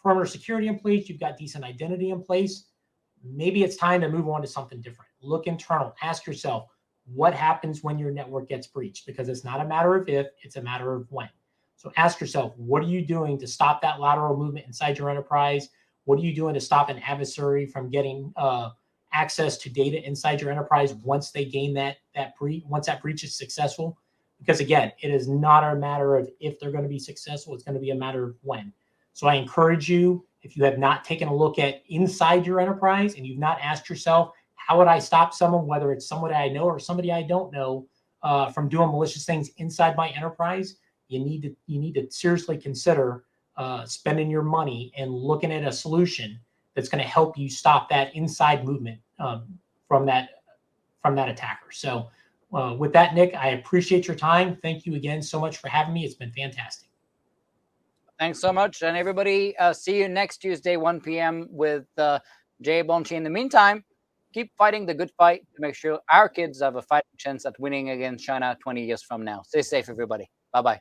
perimeter security in place, you've got decent identity in place, maybe it's time to move on to something different. Look internal. Ask yourself, what happens when your network gets breached? Because it's not a matter of if, it's a matter of when. So ask yourself, what are you doing to stop that lateral movement inside your enterprise? What are you doing to stop an adversary from getting access to data inside your enterprise once they gain that breach, once that breach is successful? Because again, it is not a matter of if they're going to be successful, it's going to be a matter of when. So I encourage you, if you have not taken a look at inside your enterprise and you've not asked yourself, how would I stop someone, whether it's somebody I know or somebody I don't know, from doing malicious things inside my enterprise, you need to seriously consider spending your money and looking at a solution that's going to help you stop that inside movement from that attacker. So with that, Nick, I appreciate your time. Thank you again so much for having me. It's been fantastic. Thanks so much. And everybody, see you next Tuesday, 1 p.m. with Jay Bonchi. In the meantime, keep fighting the good fight to make sure our kids have a fighting chance at winning against China 20 years from now. Stay safe, everybody. Bye-bye.